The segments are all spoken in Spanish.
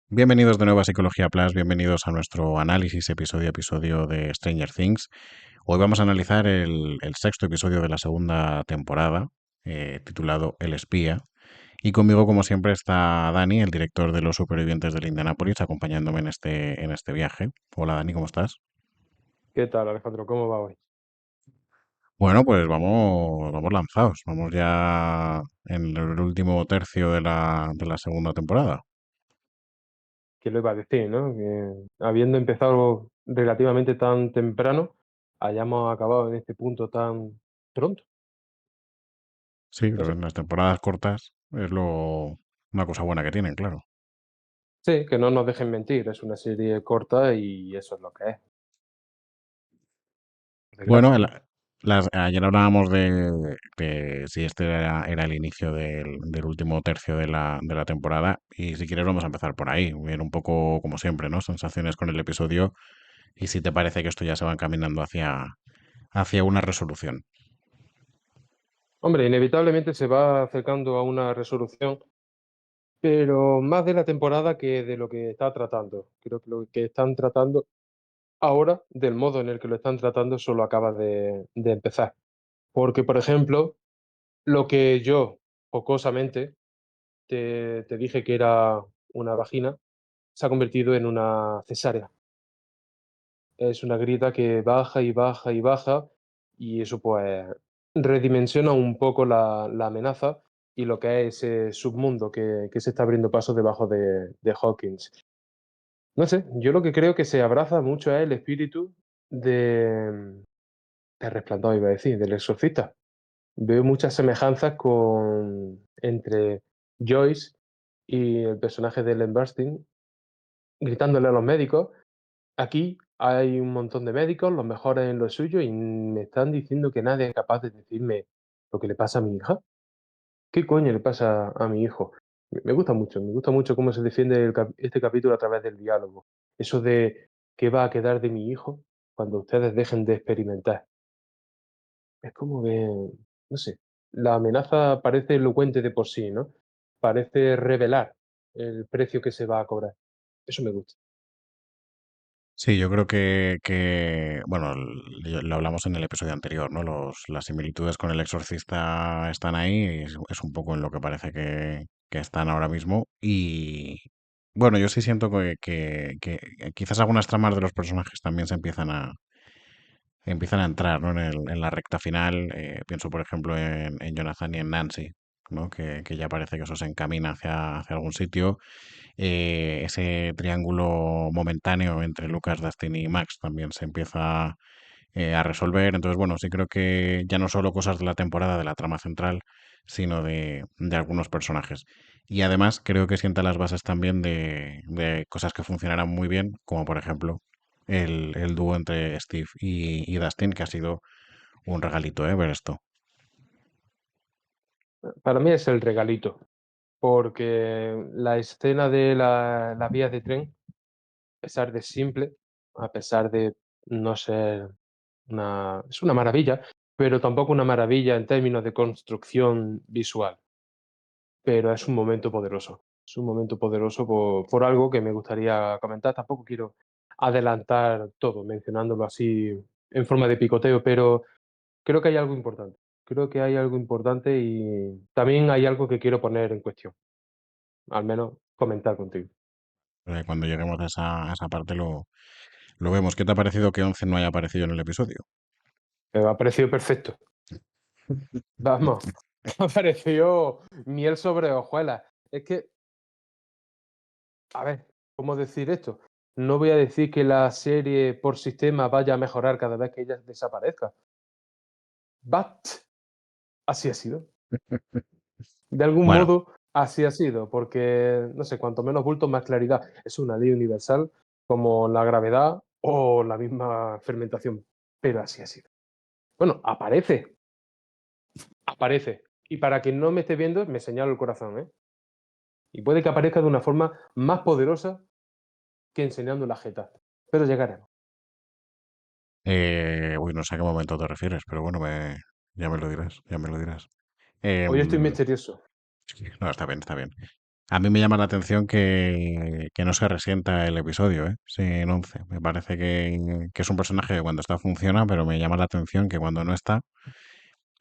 Bienvenidos de nuevo a Psicología Plus, bienvenidos a nuestro análisis episodio a episodio de Stranger Things. Hoy vamos a analizar el sexto episodio de la segunda temporada, titulado El espía. Y conmigo, como siempre, está Dani, el director de Los Supervivientes del Indianápolis, acompañándome en este viaje. Hola Dani, ¿cómo estás? ¿Qué tal, Alejandro? ¿Cómo va hoy? Bueno, pues vamos lanzados, vamos ya en el último tercio de la segunda temporada. ¿Qué lo iba a decir, no? Que habiendo empezado relativamente tan temprano, hayamos acabado en este punto tan pronto. Sí, No sé. las temporadas cortas es una cosa buena que tienen, claro. Sí, que no nos dejen mentir, es una serie corta y eso es lo que es, por Bueno, desgracia. ayer hablábamos de si este era el inicio del último tercio de la temporada y si quieres vamos a empezar por ahí, ver un poco como siempre, ¿no? Sensaciones con el episodio y si te parece que esto ya se va encaminando hacia una resolución. Hombre, inevitablemente se va acercando a una resolución, pero más de la temporada que de lo que está tratando. Creo que lo que están tratando ahora, del modo en el que lo están tratando, solo acaba de empezar. Porque, por ejemplo, lo que yo, jocosamente, te dije que era una vagina, se ha convertido en una cesárea. Es una grieta que baja y baja y baja, y eso pues redimensiona un poco la amenaza y lo que es ese submundo que se está abriendo paso debajo de Hawkins. No sé, yo lo que creo que se abraza mucho es el espíritu de, de Resplandor, iba a decir, del Exorcista. Veo muchas semejanzas entre Joyce y el personaje de Ellen Burstyn gritándole a los médicos. Aquí hay un montón de médicos, los mejores en lo suyo, y me están diciendo que nadie es capaz de decirme lo que le pasa a mi hija. ¿Qué coño le pasa a mi hijo? Me gusta mucho, me gusta mucho cómo se defiende este capítulo a través del diálogo. Eso de qué va a quedar de mi hijo cuando ustedes dejen de experimentar. Es como que, no sé, la amenaza parece elocuente de por sí, ¿no? Parece revelar el precio que se va a cobrar. Eso me gusta. Sí, yo creo que bueno, lo hablamos en el episodio anterior, ¿no? Las similitudes con el exorcista están ahí, es un poco en lo que parece que están ahora mismo. Y bueno, yo sí siento que quizás algunas tramas de los personajes también empiezan a entrar, ¿no? En la recta final. Pienso, por ejemplo, en Jonathan y en Nancy, ¿no? Que ya parece que eso se encamina hacia algún sitio. Ese triángulo momentáneo entre Lucas, Dustin y Max también se empieza a resolver. Entonces, bueno, sí creo que ya no solo cosas de la temporada, de la trama central, sino de algunos personajes. Y además creo que sienta las bases también de cosas que funcionarán muy bien, como por ejemplo el dúo entre Steve y Dustin, que ha sido un regalito, ver esto. Para mí es el regalito, porque la escena de las vías de tren, a pesar de simple, a pesar de no ser es una maravilla, pero tampoco una maravilla en términos de construcción visual, pero es un momento poderoso. Es un momento poderoso por algo que me gustaría comentar. Tampoco quiero adelantar todo mencionándolo así en forma de picoteo, pero creo que hay algo importante. Creo que hay algo importante y también hay algo que quiero poner en cuestión, al menos comentar contigo. Cuando lleguemos a esa parte lo vemos. ¿Qué te ha parecido que 11 no haya aparecido en el episodio? Me ha parecido perfecto. Vamos, me ha parecido miel sobre hojuelas. Es que, a ver, ¿cómo decir esto? No voy a decir que la serie por sistema vaya a mejorar cada vez que ella desaparezca. But así ha sido. De algún Bueno, modo, así ha sido, porque, no sé, cuanto menos bultos, más claridad. Es una ley universal como la gravedad o la misma fermentación, pero así ha sido. Bueno, aparece, aparece. Y para quien no me esté viendo, me señalo el corazón, ¿eh? Y puede que aparezca de una forma más poderosa que enseñando la jeta. Pero llegaremos. uy, no sé a qué momento te refieres, pero bueno, ya me lo dirás, ya me lo dirás. Hoy estoy Em, misterioso. no, está bien, está bien. A mí me llama la atención que no se resienta el episodio, ¿eh? Sí, en 11. Me parece que es un personaje que cuando está funciona, pero me llama la atención que cuando no está,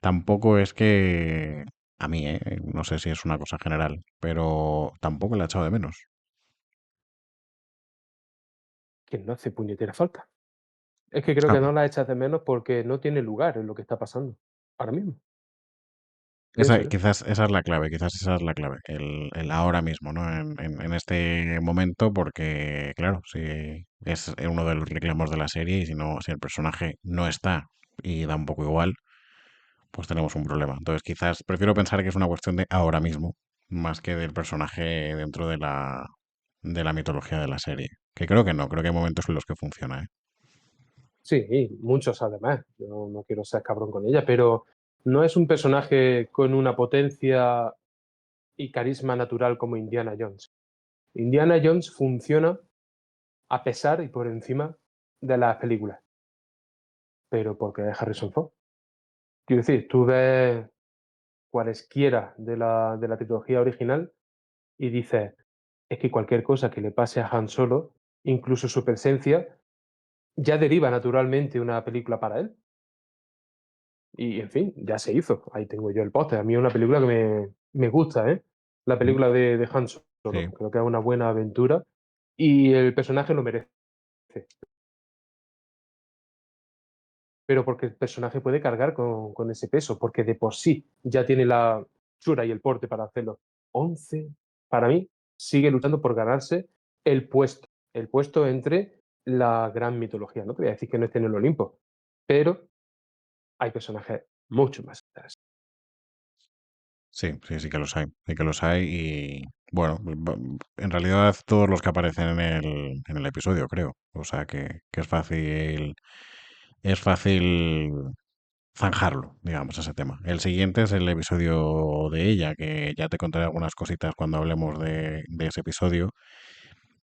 tampoco es que... A mí, ¿eh? No sé si es una cosa general, pero tampoco la he echado de menos. Que no hace puñetera falta. Es que O creo sea, que no la echas de menos porque no tiene lugar en lo que está pasando ahora mismo, pienso yo. quizás esa es la clave, quizás esa es la clave, el ahora mismo, ¿no? En este momento, porque, claro, si es uno de los reclamos de la serie y si no, si el personaje no está y da un poco igual, pues tenemos un problema. Entonces, quizás prefiero pensar que es una cuestión de ahora mismo, más que del personaje dentro de la mitología de la serie. Que creo que no, creo que hay momentos en los que funciona, ¿eh? Sí, y muchos además. Yo no quiero ser cabrón con ella, pero no es un personaje con una potencia y carisma natural como Indiana Jones. Indiana Jones funciona a pesar y por encima de las películas, pero porque es Harrison Ford. Quiero decir, tú ves cualesquiera de la trilogía original y dices, es que cualquier cosa que le pase a Han Solo, incluso su presencia, ya deriva naturalmente una película para él. Y, en fin, ya se hizo. Ahí tengo yo el póster. A mí es una película que me gusta, ¿eh? La Mm. película de Han Sí, Solo. Creo que es una buena aventura y el personaje lo merece. Pero porque el personaje puede cargar con ese peso, porque de por sí ya tiene la chura y el porte para hacerlo. 11 para mí, sigue luchando por ganarse el puesto entre la gran mitología. No te voy a decir que no esté en el Olimpo, pero hay personajes mucho más interesantes. sí, sí, sí que los hay y bueno, en realidad todos los que aparecen en el episodio, creo. O sea que es fácil zanjarlo, digamos, ese tema. El siguiente es el episodio de ella, que ya te contaré algunas cositas cuando hablemos de ese episodio,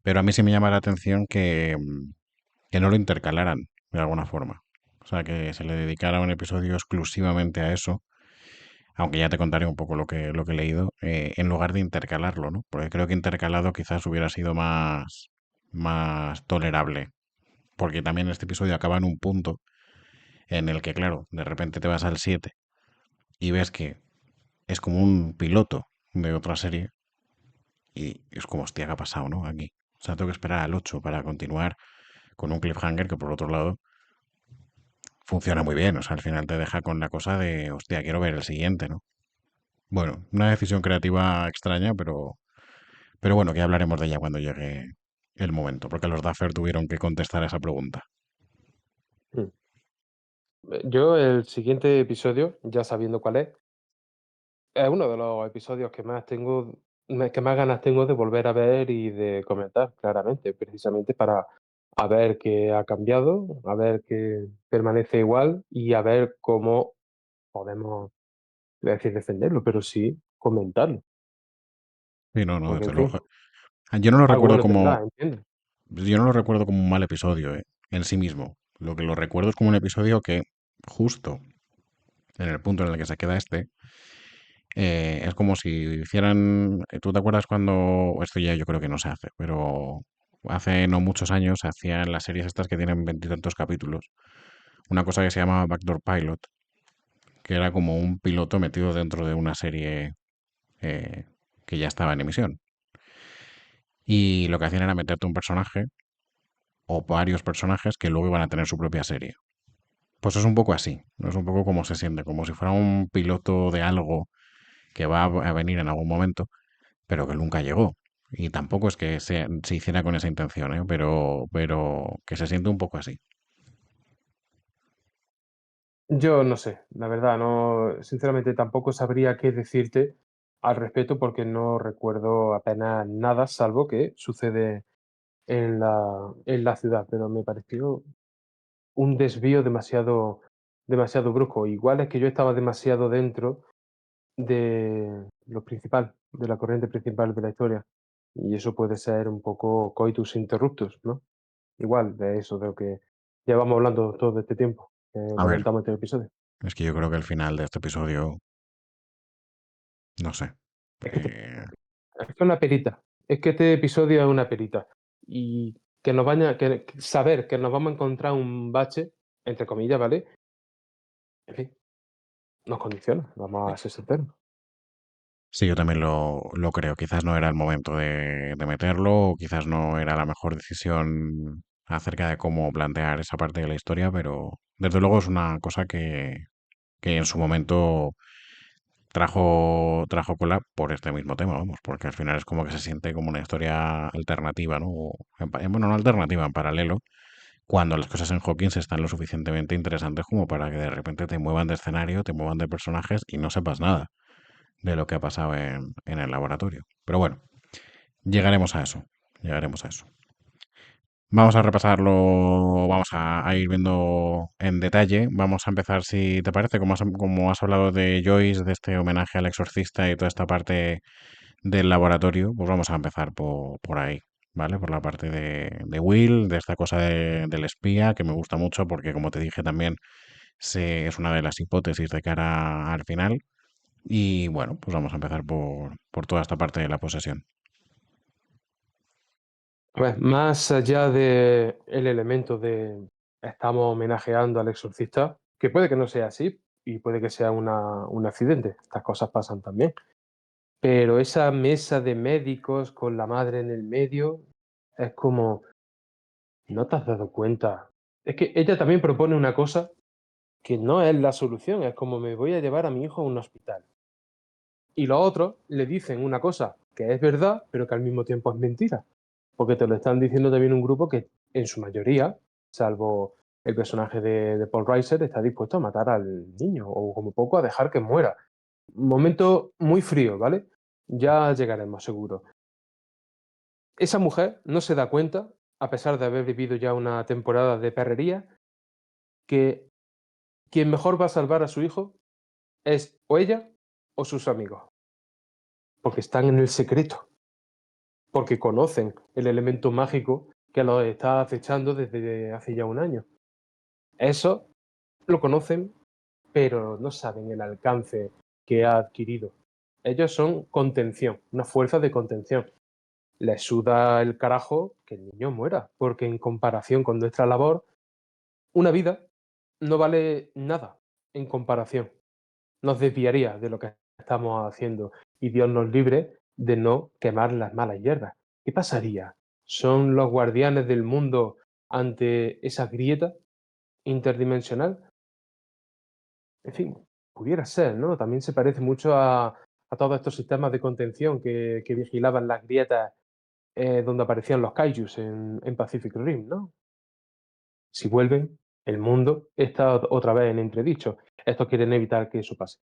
pero a mí sí me llama la atención que no lo intercalaran de alguna forma. O sea, que se le dedicara un episodio exclusivamente a eso, aunque ya te contaré un poco lo que he leído, en lugar de intercalarlo, ¿no? Porque creo que intercalado quizás hubiera sido más tolerable, porque también este episodio acaba en un punto en el que, claro, de repente te vas al 7 y ves que es como un piloto de otra serie y es como, hostia, ¿qué ha pasado, no? Aquí. O sea, tengo que esperar al 8 para continuar con un cliffhanger que, por otro lado, funciona muy bien. O sea, al final te deja con la cosa de, hostia, quiero ver el siguiente, ¿no? Bueno, una decisión creativa extraña, pero bueno, que hablaremos de ella cuando llegue el momento, porque los Duffer tuvieron que contestar a esa pregunta. Mm. Yo el siguiente episodio, ya sabiendo cuál es uno de los episodios que más que más ganas tengo de volver a ver y de comentar, claramente, precisamente para a ver qué ha cambiado, a ver qué permanece igual y a ver cómo podemos, voy a decir defenderlo, pero sí comentarlo, Sí, no, no, porque desde en luego. fin, Yo no lo algo recuerdo bueno como, tendrá, entiendo. yo no lo recuerdo como un mal episodio, en sí mismo. Lo que lo recuerdo es como un episodio que, justo en el punto en el que se queda este, es como si hicieran. ¿Tú te acuerdas cuando? Esto ya yo creo que no se hace, pero hace no muchos años se hacían las series estas que tienen veintitantos capítulos. Una cosa que se llamaba Backdoor Pilot, que era como un piloto metido dentro de una serie eh, que ya estaba en emisión. Y lo que hacían era meterte un personaje o varios personajes que luego iban a tener su propia serie. Pues es un poco así, ¿no? Es un poco como se siente, como si fuera un piloto de algo que va a venir en algún momento, pero que nunca llegó. Y tampoco es que se hiciera con esa intención, ¿eh? Pero que se siente un poco así. Yo no sé, la verdad, no, sinceramente tampoco sabría qué decirte al respecto porque no recuerdo apenas nada, salvo que sucede en la ciudad, pero me pareció un desvío demasiado brusco. Igual es que yo estaba demasiado dentro de lo principal, de la corriente principal de la historia. Y eso puede ser un poco coitus interruptus, ¿no? Igual de eso, de lo que llevamos hablando todo este tiempo, que A ver, comentamos este episodio. es que yo creo que el final de este episodio, no sé. Es que te eh, Es que es una perita. Es que este episodio es una perita. Y que nos vaya, que saber que nos vamos a encontrar un bache, entre comillas, ¿vale? En fin, nos condiciona, vamos Sí. a ser sinceros. Sí, yo también lo creo. Quizás no era el momento de meterlo, o quizás no era la mejor decisión acerca de cómo plantear esa parte de la historia, pero desde luego es una cosa que en su momento trajo cola por este mismo tema, vamos, porque al final es como que se siente como una historia alternativa, ¿no? Bueno, no alternativa, en paralelo, cuando las cosas en Hawkins están lo suficientemente interesantes como para que de repente te muevan de escenario, te muevan de personajes y no sepas nada de lo que ha pasado en el laboratorio. Pero bueno, llegaremos a eso, llegaremos a eso. Vamos a repasarlo, vamos a ir viendo en detalle. Vamos a empezar, si te parece, como has hablado de Joyce, de este homenaje al exorcista y toda esta parte del laboratorio, pues vamos a empezar por ahí, ¿vale? Por la parte de Will, de esta cosa del espía, que me gusta mucho porque, como te dije también, es una de las hipótesis de cara al final. Y bueno, pues vamos a empezar por toda esta parte de la posesión. A ver, más allá de el elemento de estamos homenajeando al exorcista, que puede que no sea así y puede que sea un accidente, estas cosas pasan también. Pero esa mesa de médicos con la madre en el medio es como, ¿no te has dado cuenta? Es que ella también propone una cosa que no es la solución, es como me voy a llevar a mi hijo a un hospital. Y los otros le dicen una cosa que es verdad, pero que al mismo tiempo es mentira. Porque te lo están diciendo también un grupo que en su mayoría, salvo el personaje de Paul Reiser, está dispuesto a matar al niño o como poco a dejar que muera. Momento muy frío, ¿vale? Ya llegaremos, seguro. Esa mujer no se da cuenta, a pesar de haber vivido ya una temporada de perrería, que quien mejor va a salvar a su hijo es o ella o sus amigos, porque están en el secreto, porque conocen el elemento mágico que los está acechando desde hace ya un año. Eso lo conocen, pero no saben el alcance que ha adquirido. Ellos son contención, una fuerza de contención. Les suda el carajo que el niño muera, porque en comparación con nuestra labor, una vida no vale nada en comparación. Nos desviaría de lo que estamos haciendo y Dios nos libre de no quemar las malas hierbas. ¿Qué pasaría? ¿Son los guardianes del mundo ante esa grieta interdimensional? En fin, pudiera ser, ¿no? También se parece mucho a todos estos sistemas de contención que vigilaban las grietas donde aparecían los kaijus en Pacific Rim, ¿no? Si vuelven, el mundo está otra vez en entredicho. Estos quieren evitar que eso pase.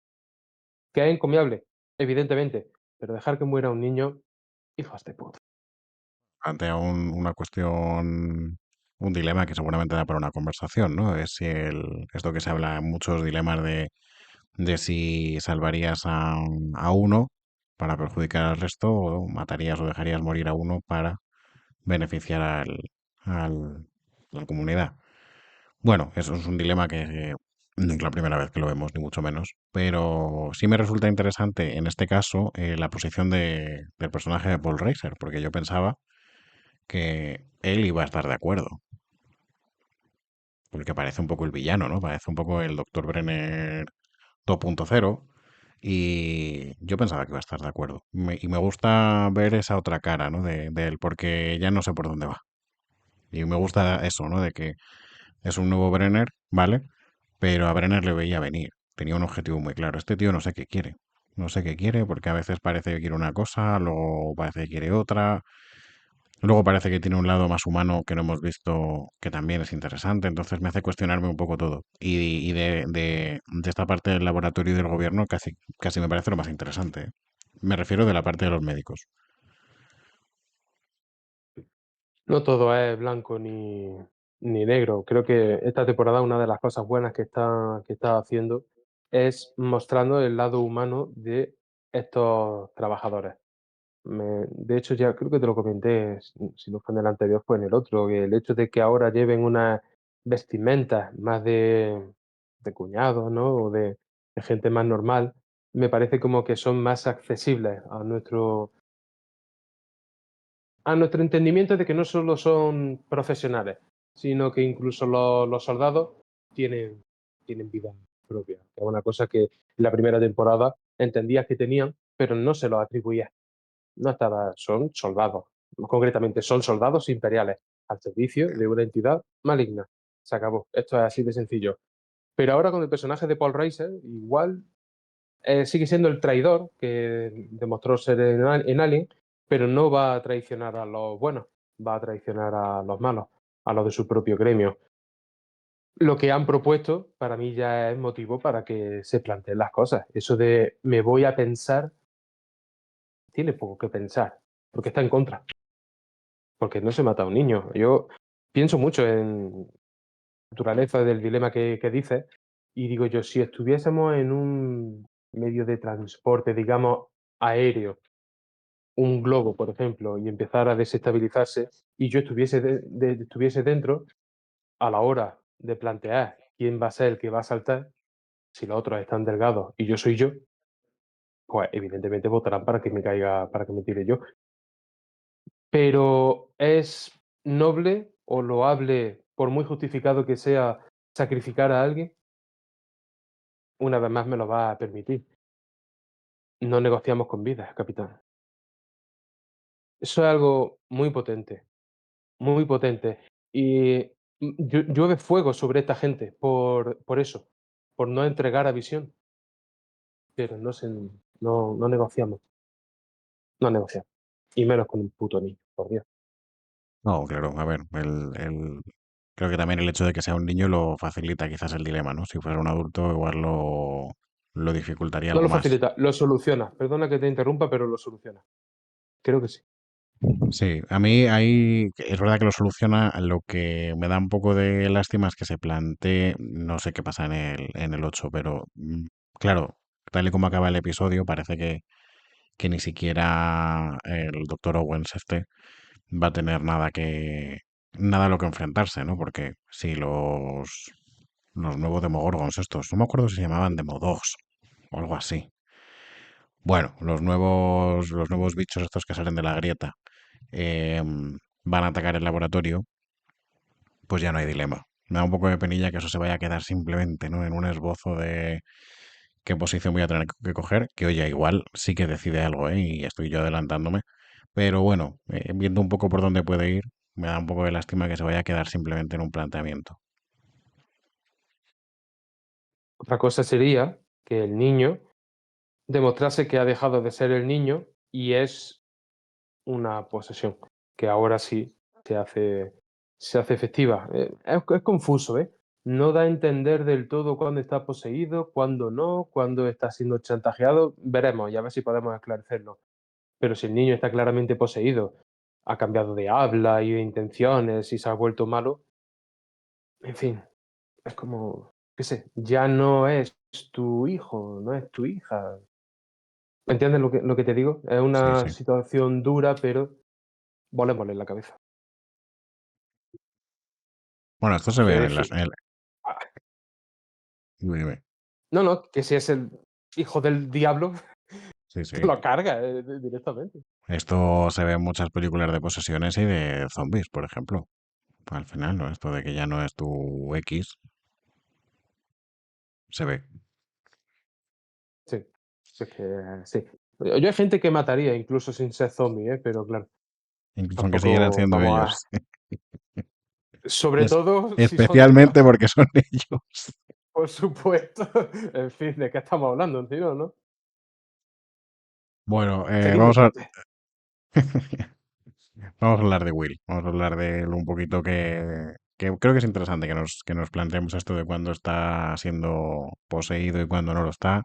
Que es encomiable, evidentemente, pero dejar que muera un niño, hijos de puta. Plantea una cuestión, un dilema que seguramente da para una conversación, ¿no? Es si esto que se habla en muchos dilemas de si salvarías a uno para perjudicar al resto o matarías o dejarías morir a uno para beneficiar al- a la comunidad. Bueno, eso es un dilema que no es la primera vez que lo vemos, ni mucho menos, pero sí me resulta interesante en este caso la posición del personaje de Paul Reiser, porque yo pensaba que él iba a estar de acuerdo, porque parece un poco el villano, ¿no? Parece un poco el Doctor Brenner 2.0 y yo pensaba que iba a estar de acuerdo. Y me gusta ver esa otra cara, ¿no? De él, porque ya no sé por dónde va. Y me gusta eso, ¿no? De que es un nuevo Brenner, ¿vale? Pero a Brenner le veía venir. Tenía un objetivo muy claro. Este tío no sé qué quiere. No sé qué quiere porque a veces parece que quiere una cosa, luego parece que quiere otra. Luego parece que tiene un lado más humano que no hemos visto, que también es interesante, entonces me hace cuestionarme un poco todo. Y de esta parte del laboratorio y del gobierno casi me parece lo más interesante, ¿eh? Me refiero de la parte de los médicos. No todo es blanco ni negro. Creo que esta temporada una de las cosas buenas que está haciendo es mostrando el lado humano de estos trabajadores. De hecho, ya creo que te lo comenté, si no fue en el anterior, fue en el otro, que el hecho de que ahora lleven unas vestimentas más de cuñados, ¿no? O de gente más normal, me parece como que son más accesibles a nuestro entendimiento de que no solo son profesionales, sino que incluso los soldados tienen, tienen vida propia. Es una cosa que en la primera temporada entendías que tenían, pero no se los atribuías. No estaba, son soldados. Concretamente, son soldados imperiales al servicio de una entidad maligna. Se acabó. Esto es así de sencillo. Pero ahora con el personaje de Paul Reiser, igual sigue siendo el traidor que demostró ser en Alien, pero no va a traicionar a los buenos, va a traicionar a los malos, a los de su propio gremio. Lo que han propuesto para mí ya es motivo para que se planteen las cosas. Eso de me voy a pensar, tiene poco que pensar, porque está en contra, porque no se mata a un niño. Yo pienso mucho en naturaleza del dilema que dices y digo yo, si estuviésemos en un medio de transporte, digamos, aéreo, un globo, por ejemplo, y empezara a desestabilizarse y yo estuviese dentro, a la hora de plantear quién va a ser el que va a saltar, si los otros están delgados y yo soy yo, pues evidentemente votarán para que me caiga, para que me tire yo. Pero es noble o loable, por muy justificado que sea, sacrificar a alguien, una vez más me lo va a permitir. No negociamos con vidas, capitán. Eso es algo muy potente. Muy potente. Y, llueve fuego sobre esta gente por eso, por no entregar a Visión, pero no negociamos, no negociamos. Y menos con un puto niño, por Dios. No, claro, a ver, creo que también el hecho de que sea un niño lo facilita quizás el dilema, ¿no? Si fuera un adulto, igual lo dificultaría No algo lo más. facilita, lo soluciona. Perdona que te interrumpa, pero lo soluciona. Creo que sí. Sí, a mí ahí es verdad que lo soluciona. Lo que me da un poco de lástima es que se plantee, no sé qué pasa en el 8, pero claro, tal y como acaba el episodio, parece que ni siquiera el doctor Owens este va a tener nada a lo que enfrentarse, ¿no? Porque si los nuevos Demogorgons estos, no me acuerdo si se llamaban Demodogs o algo así. Bueno, los nuevos bichos estos que salen de la grieta van a atacar el laboratorio, pues ya no hay dilema. Me da un poco de penilla que eso se vaya a quedar simplemente, ¿no? En un esbozo de qué posición voy a tener que coger, que oye, igual sí que decide algo, ¿eh? Y estoy yo adelantándome. Pero bueno, viendo un poco por dónde puede ir, me da un poco de lástima que se vaya a quedar simplemente en un planteamiento. Otra cosa sería que el niño demostrase que ha dejado de ser el niño y es una posesión, que ahora sí se hace efectiva. Es confuso, ¿eh? No da a entender del todo cuándo está poseído, cuándo no, cuándo está siendo chantajeado. Veremos y a ver si podemos esclarecerlo. Pero si el niño está claramente poseído, ha cambiado de habla y de intenciones y se ha vuelto malo, en fin, es como, qué sé, ya no es tu hijo, no es tu hija. ¿Entiendes lo que te digo? Es Sí, una sí. situación dura, pero volémosle en la cabeza. Bueno, esto se ve Que en sí. Ah, dime, dime. no, no, que si es el hijo del diablo, Sí, te sí. lo carga, directamente. Esto se ve en muchas películas de posesiones y de zombies, por ejemplo. Al final, ¿no? Esto de que ya no es tu X, se ve. Sí, es que sí. Yo hay gente que mataría incluso sin ser zombie, pero claro, Incluso aunque siguieran tampoco siendo vamos a ellos. sobre Es- todo si son especialmente delgados, porque son ellos. por supuesto. En fin, ¿de qué estamos hablando, tío, no? Bueno, Seguidme, conte. vamos a hablar de Will. Vamos a hablar de él un poquito que creo que es interesante que nos planteemos esto de cuándo está siendo poseído y cuándo no lo está.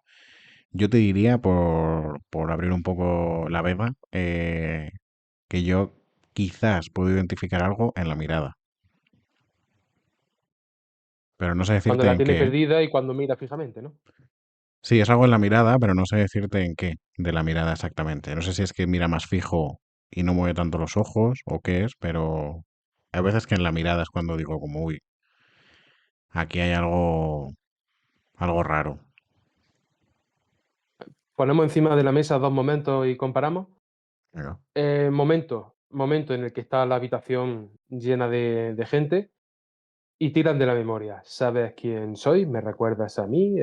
Yo te diría, por abrir un poco la veda, que yo quizás puedo identificar algo en la mirada, pero no sé Cuando decirte la en tiene qué. perdida y cuando mira fijamente, ¿no? Sí, es algo en la mirada, pero no sé decirte en qué de la mirada exactamente. No sé si es que mira más fijo y no mueve tanto los ojos o qué es, pero hay veces que en la mirada es cuando digo como, uy, aquí hay algo raro. Ponemos encima de la mesa 2 momentos y comparamos. Venga. Momento. momento en el que está la habitación llena de gente y tiran de la memoria. ¿Sabes quién soy? ¿Me recuerdas a mí?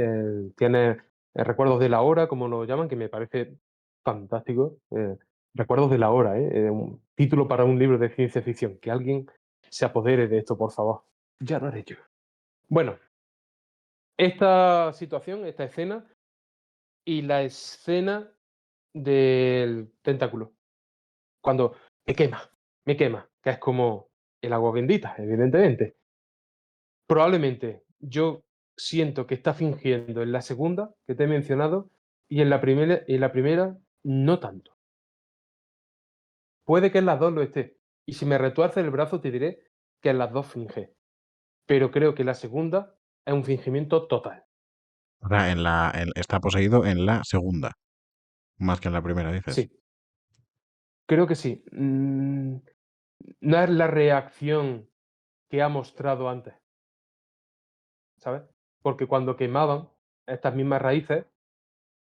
¿Tienes recuerdos de la hora, como lo llaman? Que me parece fantástico. Recuerdos de la hora, ¿eh? Un título para un libro de ciencia ficción. Que alguien se apodere de esto, por favor. Ya lo haré yo. Bueno, esta situación, esta escena y la escena del tentáculo. Cuando me quema, que es como el agua bendita, evidentemente. Probablemente yo siento que está fingiendo en la segunda, que te he mencionado, y en la primera no tanto. Puede que en las 2 lo esté, y si me retuerces el brazo te diré que en las 2 finge, pero creo que la segunda es un fingimiento total. O sea, está poseído en la segunda, más que en la primera, dices. Sí, creo que sí. No es la reacción que ha mostrado antes, ¿sabes? Porque cuando quemaban estas mismas raíces,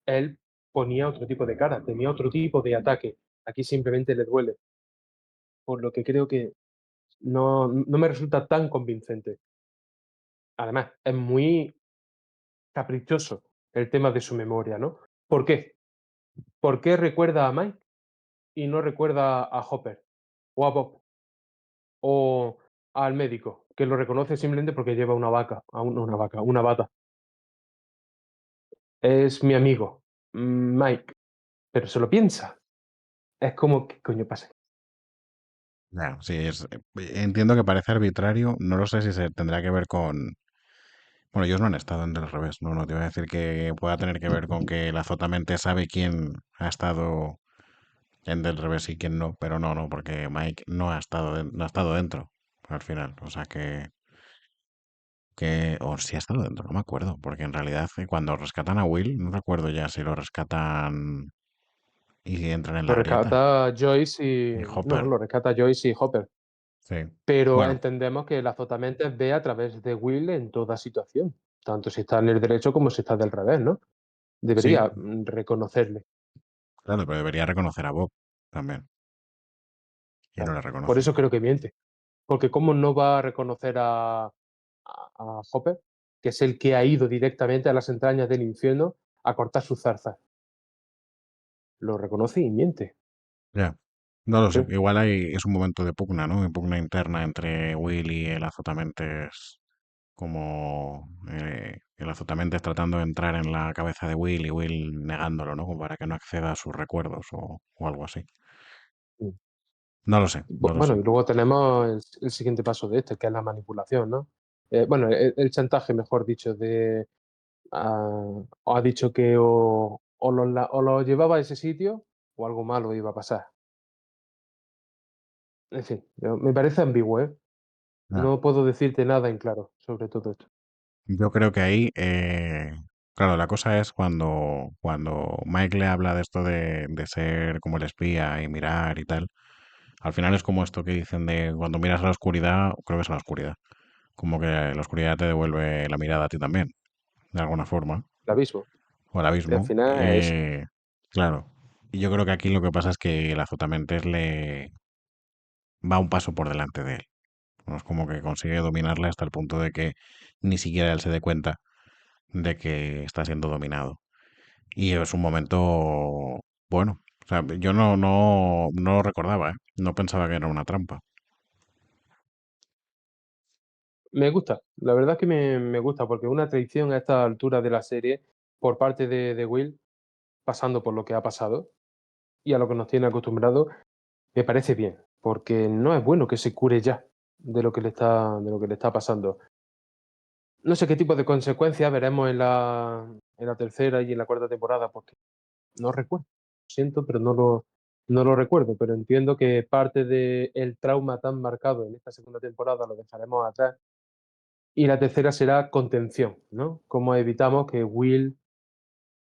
él ponía otro tipo de cara, tenía otro tipo de ataque. Aquí simplemente le duele, por lo que creo que no me resulta tan convincente. Además, es muy caprichoso el tema de su memoria, ¿no? ¿Por qué? ¿Por qué recuerda a Mike y no recuerda a Hopper o a Bob o al médico, que lo reconoce simplemente porque lleva una vaca, una vaca, una bata? Es mi amigo, Mike, pero se lo piensa. Es como, ¿qué coño pasa? Ya, sí, entiendo que parece arbitrario, no lo sé si se tendrá que ver con... Bueno, ellos no han estado en Del Revés, no, no te iba a decir que pueda tener que ver con que la Azotamente sabe quién ha estado en Del Revés y quién no, pero no, no, porque Mike no ha estado, no ha estado dentro al final, o sea o si ha estado dentro, no me acuerdo, porque en realidad cuando rescatan a Will, no recuerdo ya si lo rescatan y entran en Lo la grieta, rescata Joyce y y no, Hopper, lo rescata Joyce y Hopper. sí, Pero bueno, entendemos que el azotamente ve a través de Will en toda situación, tanto si está en el derecho como si está del revés, ¿no? sí, Debería, reconocerle. claro, pero debería reconocer a Bob también, y no Claro. le Por reconoce. eso creo que miente, porque ¿cómo no va a reconocer a Hopper, que es el que ha ido directamente a las entrañas del infierno a cortar sus zarzas? Lo reconoce y miente, Ya, no lo sé. creo. Igual es un momento de pugna, ¿no? De pugna interna entre Will y el Azotamentes, como el Azotamentes tratando de entrar en la cabeza de Will y Will negándolo, ¿no? Como para que no acceda a sus recuerdos o algo así. Mm. No lo sé, no lo Bueno, sé. y luego tenemos el siguiente paso de este, que es la manipulación, ¿no? Bueno, el chantaje, mejor dicho, o ha dicho que o lo llevaba a ese sitio o algo malo iba a pasar. En fin, me parece ambiguo, ¿eh? Ya. No puedo decirte nada en claro sobre todo esto. Yo creo que ahí, claro, la cosa es cuando Mike le habla de esto de ser como el espía y mirar y tal. Al final es como esto que dicen de cuando miras a la oscuridad, creo que es a la oscuridad. Como que la oscuridad te devuelve la mirada a ti también, de alguna forma, El abismo. o el Al abismo. final es eso. Claro, y yo creo que aquí lo que pasa es que el Azotamentes le va un paso por delante de él. ¿No? Es como que consigue dominarle hasta el punto de que ni siquiera él se dé cuenta de que está siendo dominado. Y es un momento bueno. O sea, yo no lo recordaba, ¿eh? No pensaba que era una trampa. Me gusta, la verdad es que me gusta, porque una traición a esta altura de la serie por parte de Will, pasando por lo que ha pasado y a lo que nos tiene acostumbrado, me parece bien, porque no es bueno que se cure ya de lo que le está pasando. No sé qué tipo de consecuencias veremos en la tercera y en la cuarta temporada, porque no recuerdo. Lo siento, pero no lo recuerdo, pero entiendo que parte del trauma tan marcado en esta segunda temporada lo dejaremos atrás y la tercera será contención, ¿no? Cómo evitamos que Will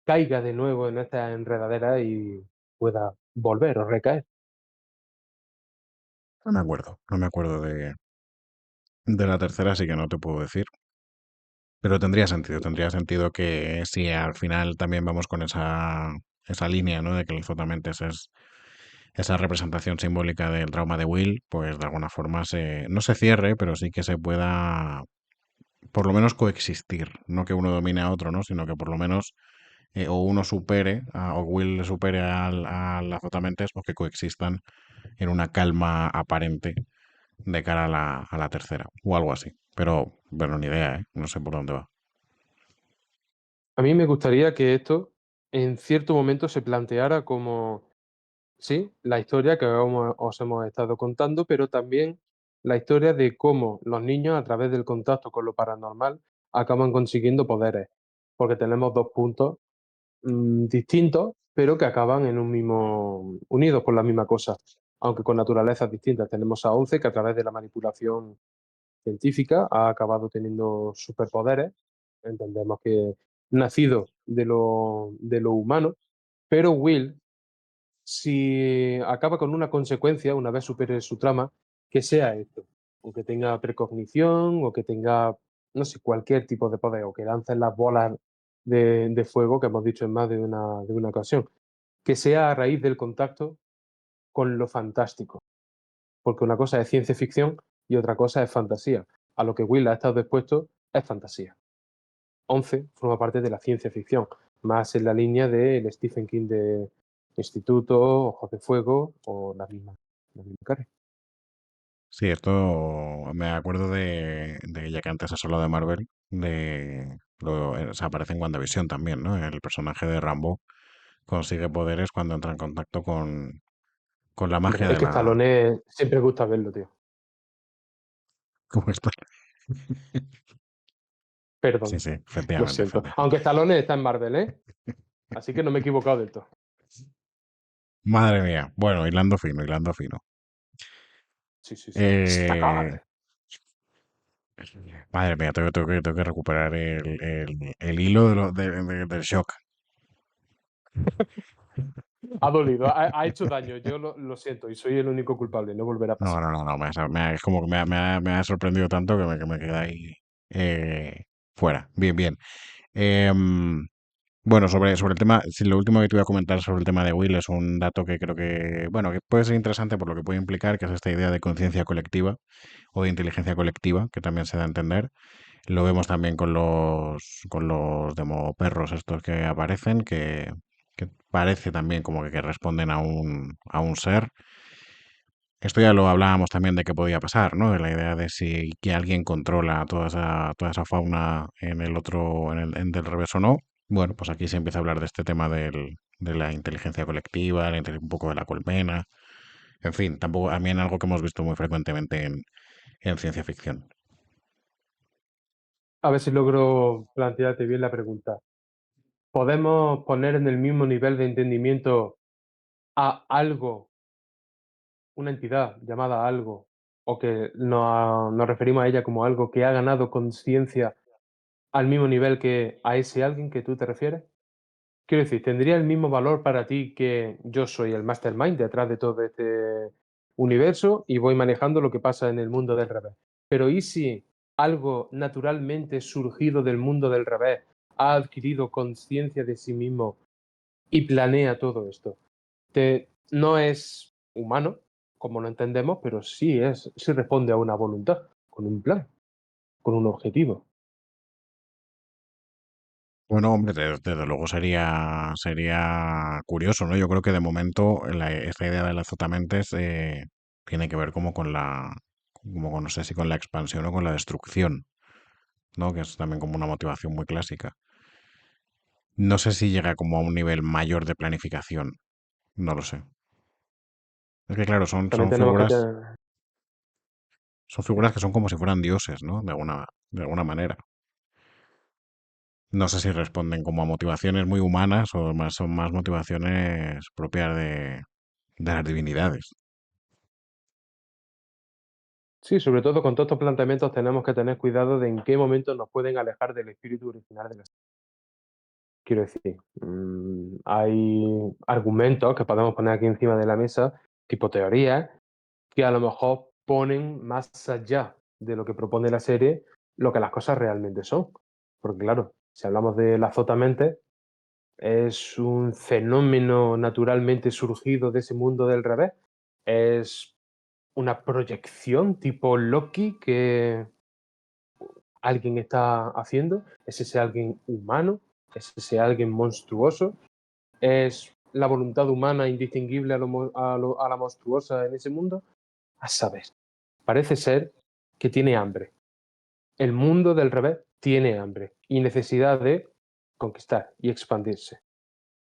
caiga de nuevo en esta enredadera y pueda volver o recaer. No me acuerdo de la tercera, así que no te puedo decir. Pero tendría sentido que si al final también vamos con esa línea, ¿no? De que el Zotamentes es esa representación simbólica del trauma de Will, pues de alguna forma no se cierre, pero sí que se pueda por lo menos coexistir, no que uno domine a otro, ¿no? Sino que por lo menos o uno supere, o Will le supere al azotamentes, o que coexistan en una calma aparente de cara a la tercera, o algo así. Pero, bueno, ni idea, ¿eh? No sé por dónde va. A mí me gustaría que esto en cierto momento se planteara como, sí, la historia que os hemos estado contando, pero también la historia de cómo los niños a través del contacto con lo paranormal acaban consiguiendo poderes, porque tenemos dos puntos distintos, pero que acaban en un mismo, unidos por la misma cosa, aunque con naturalezas distintas. Tenemos a Once que a través de la manipulación científica ha acabado teniendo superpoderes. Entendemos que nacido de lo humano, pero Will, si acaba con una consecuencia, una vez supere su trama, que sea esto, o que tenga precognición, o que tenga, no sé, cualquier tipo de poder, o que lance las bolas de fuego que hemos dicho en más de una ocasión, que sea a raíz del contacto con lo fantástico, porque una cosa es ciencia ficción y otra cosa es fantasía. A lo que Will ha estado expuesto es fantasía. 11 forma parte de la ciencia ficción, más en la línea del Stephen King de Instituto, Ojos de Fuego o la misma Carrie. Sí, esto me acuerdo ya que antes has hablado de Marvel, o sea, aparece en WandaVision también, ¿no? El personaje de Rambo consigue poderes cuando entra en contacto con la Hombre, magia es de que la... Stallone siempre gusta verlo, tío. ¿Cómo está? Sí, Perdón, sí, lo efectivamente, siento. efectivamente. Aunque Stallone está en Marvel, ¿eh? Así que no me he equivocado del todo. Madre mía. Bueno, hilando fino, hilando fino. Sí, sí, sí. Eh, Staccato. madre mía, tengo que recuperar el hilo del shock. Ha dolido, ha hecho daño. Yo lo siento y soy el único culpable. No volverá a No, pasar. no, no, no, es como que me ha sorprendido tanto que me quedé ahí fuera. Bien, bien. Em, bueno, sobre el tema, si lo último que te voy a comentar sobre el tema de Will es un dato que creo que, bueno, que puede ser interesante por lo que puede implicar, que es esta idea de conciencia colectiva o de inteligencia colectiva, que también se da a entender. Lo vemos también con los demoperros estos que aparecen, que parece también como que responden a un ser. Esto ya lo hablábamos también de que podía pasar, ¿no? De la idea de si que alguien controla toda esa fauna en el otro, en del revés o no. Bueno, pues aquí se empieza a hablar de este tema de la inteligencia colectiva, un poco de la colmena. En fin, tampoco, también algo que hemos visto muy frecuentemente en ciencia ficción. A ver si logro plantearte bien la pregunta. ¿Podemos poner en el mismo nivel de entendimiento a algo, una entidad llamada algo, o que nos referimos a ella como algo que ha ganado conciencia al mismo nivel que a ese alguien que tú te refieres? Quiero decir, ¿tendría el mismo valor para ti que yo soy el mastermind detrás de todo este universo y voy manejando lo que pasa en el mundo del revés? Pero ¿y si algo naturalmente surgido del mundo del revés ha adquirido conciencia de sí mismo y planea todo esto? No es humano, como lo entendemos, pero sí responde a una voluntad, con un plan, con un objetivo. Bueno, hombre, desde luego sería curioso, ¿no? Yo creo que de momento esta idea de las azotamentes tiene que ver como con como con, no sé si con la expansión o con la destrucción, ¿no? Que es también como una motivación muy clásica. No sé si llega como a un nivel mayor de planificación, no lo sé. Es que claro, También tenemos que tener. son figuras que son como si fueran dioses, ¿no? De alguna manera. No sé si responden como a motivaciones muy humanas o más, son más motivaciones propias de las divinidades. Sí, sobre todo con todos estos planteamientos tenemos que tener cuidado de en qué momento nos pueden alejar del espíritu original de la serie. Quiero decir, hay argumentos que podemos poner aquí encima de la mesa, tipo teorías, que a lo mejor ponen más allá de lo que propone la serie, lo que las cosas realmente son. Porque claro, si hablamos de la Azotamente, ¿Es un fenómeno naturalmente surgido de ese mundo del revés? ¿Es una proyección tipo Loki que alguien está haciendo? ¿Es ese alguien humano? ¿Es ese alguien monstruoso? ¿Es la voluntad humana indistinguible a la monstruosa en ese mundo? A saber, parece ser que tiene hambre. El mundo del revés tiene hambre y necesidad de conquistar y expandirse.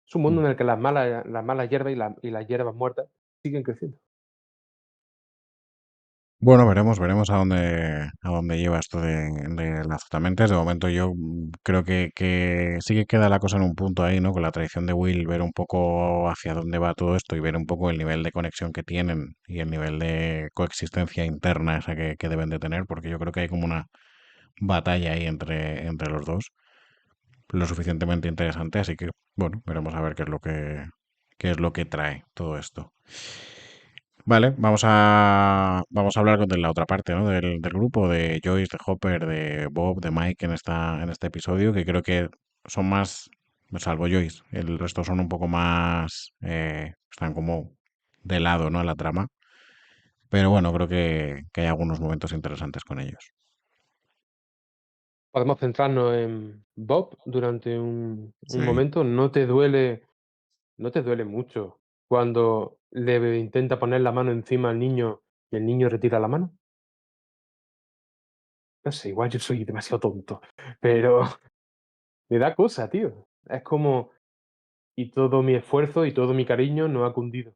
Es un mundo Mm. en el que las malas hierbas y las hierbas muertas siguen creciendo. Bueno, veremos a dónde lleva esto de las Azotamentes. De momento yo creo que sí que queda la cosa en un punto ahí, ¿no? Con la traición de Will, ver un poco hacia dónde va todo esto y ver un poco el nivel de conexión que tienen y el nivel de coexistencia interna esa que deben de tener, porque yo creo que hay como una batalla ahí entre los dos, lo suficientemente interesante, así que bueno, veremos a ver qué es lo que trae todo esto. Vale, vamos a hablar de la otra parte, ¿no? Del grupo, de Joyce, de Hopper, de Bob, de Mike en este episodio, que creo que son más, salvo Joyce, el resto son un poco más, están como de lado, ¿no? En la trama. Pero bueno, creo que hay algunos momentos interesantes con ellos. Podemos centrarnos en Bob durante un Sí. momento. ¿No te duele mucho cuando le intenta poner la mano encima al niño y el niño retira la mano? No sé, igual yo soy demasiado tonto, pero me da cosa, tío. Es como, y todo mi esfuerzo y todo mi cariño no ha cundido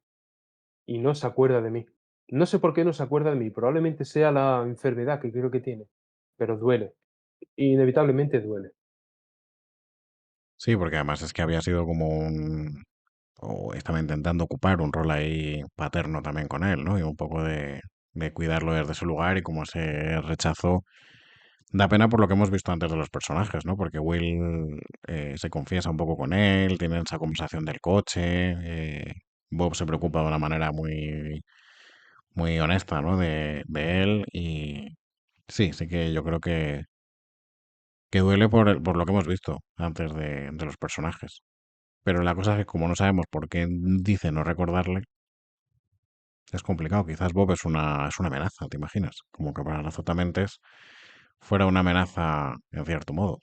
y no se acuerda de mí. No sé por qué no se acuerda de mí, probablemente sea la enfermedad que creo que tiene, pero duele, inevitablemente duele. Sí, porque además es que había sido como o estaba intentando ocupar un rol ahí paterno también con él, ¿no? Y un poco de cuidarlo desde su lugar y como ese rechazo. Da pena por lo que hemos visto antes de los personajes, ¿no? Porque Will se confiesa un poco con él, tienen esa conversación del coche, Bob se preocupa de una manera muy honesta, ¿no? De él y sí, sí que yo creo que duele por lo que hemos visto antes de los personajes. Pero la cosa es que como no sabemos por qué dice no recordarle, es complicado. Quizás Bob es una amenaza, ¿te imaginas? Como que para las Azotamentes fuera una amenaza en cierto modo.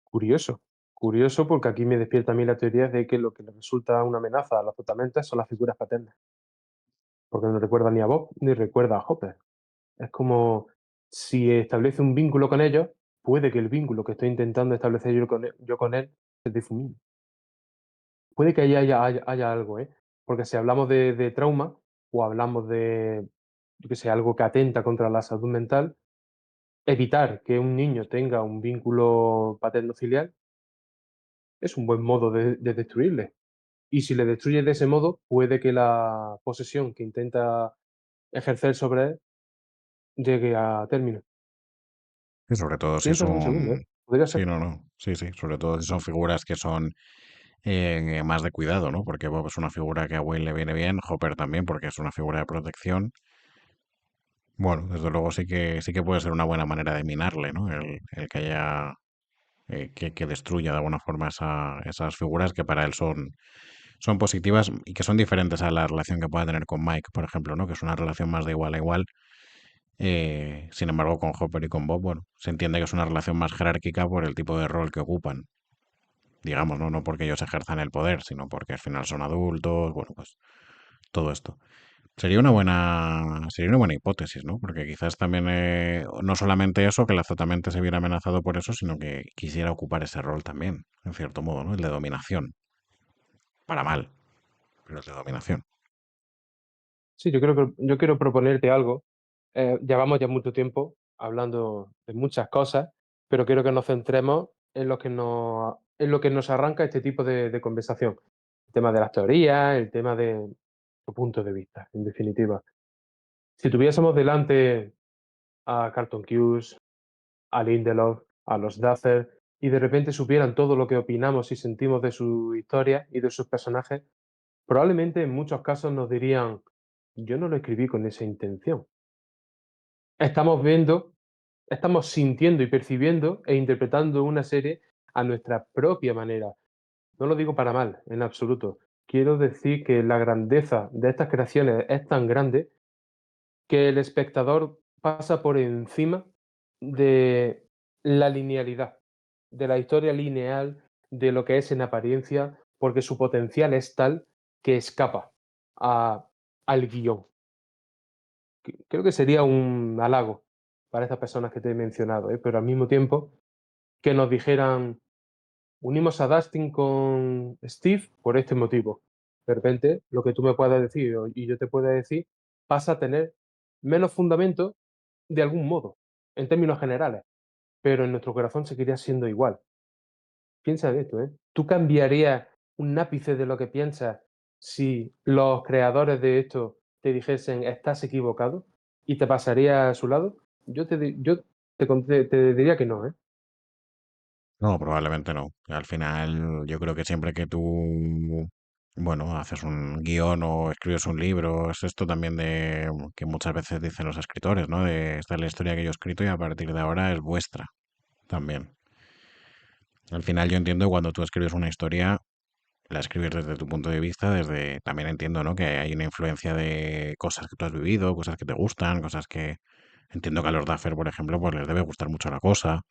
Curioso, curioso porque aquí me despierta a mí la teoría de que lo que le resulta una amenaza a los totalmente son las figuras paternas, porque no recuerda ni a Bob ni recuerda a Hopper. Es como si establece un vínculo con ellos, puede que el vínculo que estoy intentando establecer yo con él se difumine. Puede que ahí haya algo, ¿eh? Porque si hablamos de trauma o hablamos de, yo qué sé, algo que atenta contra la salud mental, evitar que un niño tenga un vínculo paterno-filial es un buen modo de destruirle. Y si le destruyes de ese modo, puede que la posesión que intenta ejercer sobre él llegue a término. Y sobre todo si Piénsalo un segundo, son... ¿eh? Podría Sí, ser. no, no. Sí, sí. Sobre todo si son figuras que son más de cuidado, ¿no? Porque Bob es una figura que a Will le viene bien, Hopper también, porque es una figura de protección. Bueno, desde luego sí que puede ser una buena manera de minarle, ¿no? El que haya que destruya de alguna forma esas figuras que para él son positivas y que son diferentes a la relación que pueda tener con Mike, por ejemplo, ¿no? Que es una relación más de igual a igual. Sin embargo, con Hopper y con Bob, bueno, se entiende que es una relación más jerárquica por el tipo de rol que ocupan. Digamos, ¿no? No porque ellos ejerzan el poder, sino porque al final son adultos, bueno, pues todo esto. Sería una buena hipótesis, ¿no? Porque quizás también, no solamente eso, que el azotamente se viera amenazado por eso, sino que quisiera ocupar ese rol también, en cierto modo, ¿no? El de dominación. Para mal, pero el de dominación. Sí, yo quiero proponerte algo. Llevamos ya mucho tiempo hablando de muchas cosas, pero quiero que nos centremos en lo que nos arranca este tipo de conversación. El tema de las teorías, el tema de tu punto de vista, en definitiva. Si tuviésemos delante a Carlton Cuse, a Lindelof, a los Duffer, y de repente supieran todo lo que opinamos y sentimos de su historia y de sus personajes, probablemente en muchos casos nos dirían, yo no lo escribí con esa intención. Estamos viendo, estamos sintiendo y percibiendo e interpretando una serie a nuestra propia manera. No lo digo para mal, en absoluto. Quiero decir que la grandeza de estas creaciones es tan grande que el espectador pasa por encima de la linealidad, de la historia lineal, de lo que es en apariencia, porque su potencial es tal que escapa a al guión. Creo que sería un halago para estas personas que te he mencionado, ¿eh? Pero al mismo tiempo que nos dijeran: "Unimos a Dustin con Steve por este motivo". De repente, lo que tú me puedas decir y yo te pueda decir, pasa a tener menos fundamento de algún modo, en términos generales, pero en nuestro corazón seguiría siendo igual. Piensa en esto, ¿eh? ¿Tú cambiarías un ápice de lo que piensas si los creadores de esto te dijesen: "Estás equivocado", y te pasaría a su lado? Yo te diría que no, ¿eh? No, probablemente no. Al final, yo creo que siempre que tú, bueno, haces un guión o escribes un libro, es esto también de que muchas veces dicen los escritores, ¿no? De esta es la historia que yo he escrito y a partir de ahora es vuestra también. Al final yo entiendo cuando tú escribes una historia, la escribes desde tu punto de vista, desde, también entiendo, ¿no? Que hay una influencia de cosas que tú has vivido, cosas que te gustan, cosas que entiendo que a los Duffer, por ejemplo, pues les debe gustar mucho la cosa.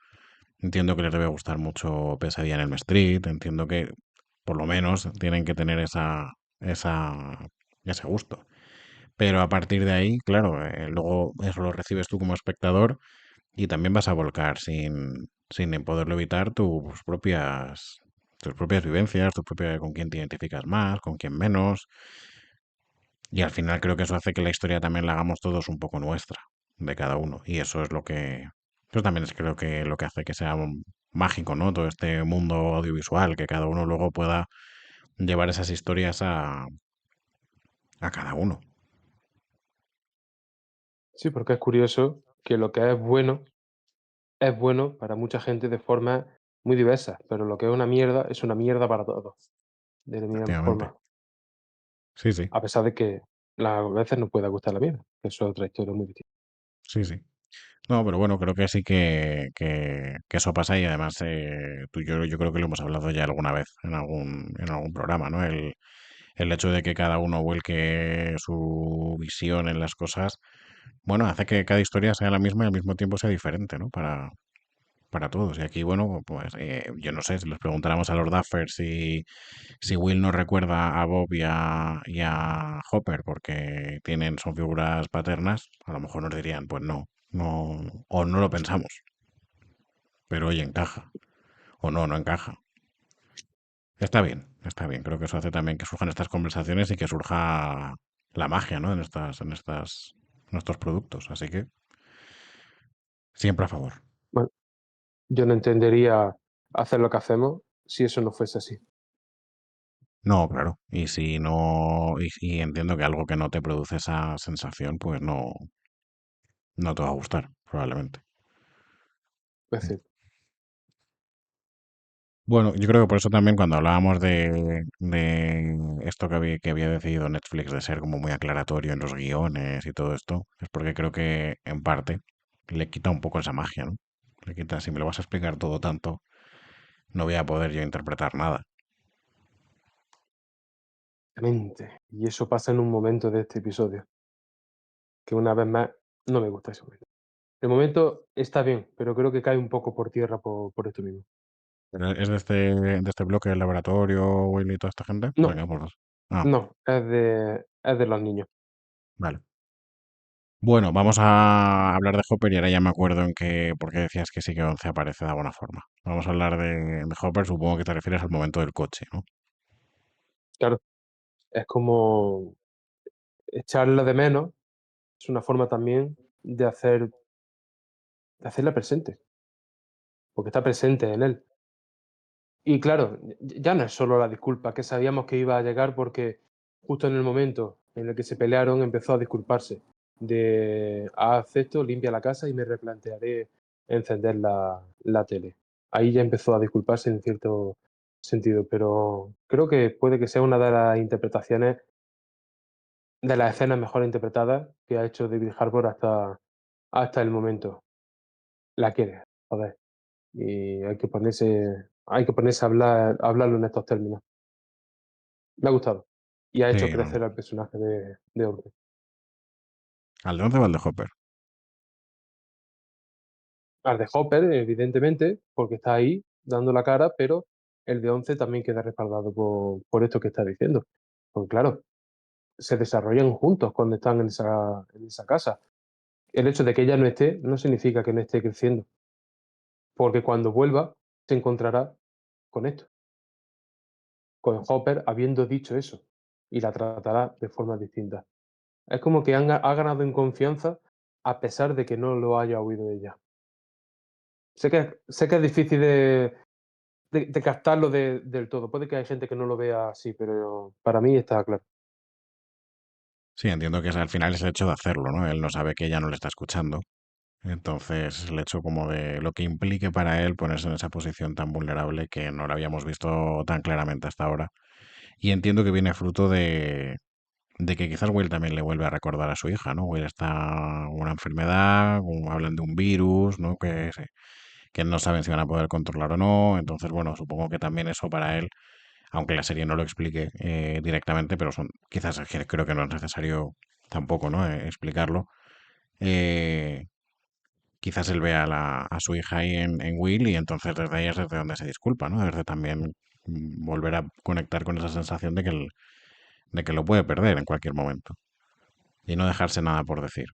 Entiendo que les debe gustar mucho Pesadilla en Elm Street, entiendo que por lo menos tienen que tener esa, ese gusto. Pero a partir de ahí, claro, luego eso lo recibes tú como espectador y también vas a volcar sin poderlo evitar tus propias vivencias, con quién te identificas más, con quién menos. Y al final creo que eso hace que la historia también la hagamos todos un poco nuestra, de cada uno. Y eso es lo que, eso también es creo que lo que hace que sea mágico, ¿no? Todo este mundo audiovisual, que cada uno luego pueda llevar esas historias a cada uno. Sí, porque es curioso que lo que es bueno para mucha gente de forma muy diversa, pero lo que es una mierda para todos, de la misma Efectivamente. forma, Sí, sí, a pesar de que a veces nos pueda gustar la mierda, que eso es otra historia muy distinta. sí, sí. No, pero bueno, creo que sí que eso pasa y además yo creo que lo hemos hablado ya alguna vez en algún programa, ¿no? El hecho de que cada uno vuelque su visión en las cosas, bueno, hace que cada historia sea la misma y al mismo tiempo sea diferente, ¿no? Para todos. Y aquí, bueno, pues yo no sé, si les preguntáramos a los Duffers si Will no recuerda a Bob y a Hopper porque son figuras paternas, a lo mejor nos dirían, pues no, no, o no lo pensamos, pero oye, encaja, o no, no encaja. Está bien, creo que eso hace también que surjan estas conversaciones y que surja la magia, ¿no? En estos productos, así que siempre a favor. Bueno, yo no entendería hacer lo que hacemos si eso no fuese así. No, claro. Y si no, y entiendo que algo que no te produce esa sensación, pues no, no te va a gustar, probablemente. Es Mm. decir, Bueno, yo creo que por eso también cuando hablábamos de esto que había decidido Netflix de ser como muy aclaratorio en los guiones y todo esto, es porque creo que en parte le quita un poco esa magia, ¿no? Le quita, si me lo vas a explicar todo tanto, no voy a poder yo interpretar nada. mente. Y eso pasa en un momento de este episodio, que una vez más no me gusta ese momento. El momento está bien, pero creo que cae un poco por tierra por esto mismo. Pero ¿es de este bloque del laboratorio, Will y toda esta gente? No, Venga, por dos. Ah, no, es de los niños. vale. Bueno, vamos a hablar de Hopper y ahora ya me acuerdo en que, porque decías que sí que 11 aparece de alguna forma. Vamos a hablar de Hopper, supongo que te refieres al momento del coche, ¿no? Claro, es como echarla de menos, es una forma también de hacerla presente, porque está presente en él. Y claro, ya no es solo la disculpa, que sabíamos que iba a llegar porque justo en el momento en el que se pelearon empezó a disculparse de: "Haz esto, limpia la casa y me replantearé encender la tele". Ahí ya empezó a disculparse en cierto sentido, pero creo que puede que sea una de las interpretaciones, de las escenas mejor interpretadas que ha hecho David Harbour hasta el momento. La quiere, joder, y hay que ponerse hay que ponerse a hablarlo en estos términos. Me ha gustado. Y ha hecho Sí, no, no. crecer al personaje de Once. ¿Al de 11 o al de Hopper? Al de Hopper, evidentemente, porque está ahí dando la cara, pero el de Once también queda respaldado por esto que está diciendo. Pues claro, se desarrollan juntos cuando están en esa casa. El hecho de que ella no esté no significa que no esté creciendo, porque cuando vuelva se encontrará con esto, con Hopper habiendo dicho eso, y la tratará de forma distinta. Es como que ha ganado en confianza a pesar de que no lo haya oído ella. Sé que es difícil de captarlo del todo. Puede que haya gente que no lo vea así, pero para mí está claro. Sí, entiendo que al final es el hecho de hacerlo, ¿no? Él no sabe que ella no le está escuchando. Entonces, el hecho como de lo que implique para él ponerse en esa posición tan vulnerable que no lo habíamos visto tan claramente hasta ahora. Y entiendo que viene fruto de que quizás Will también le vuelve a recordar a su hija, ¿no? Will está con una enfermedad, hablan de un virus, ¿no? Que no saben si van a poder controlar o no. Entonces, bueno, supongo que también eso para él, aunque la serie no lo explique directamente, pero quizás creo que no es necesario tampoco, ¿no? Explicarlo. Eh, Quizás él vea a su hija ahí en Will y entonces desde ahí es desde donde se disculpa, ¿no? Desde también volver a conectar con esa sensación de que lo puede perder en cualquier momento y no dejarse nada por decir.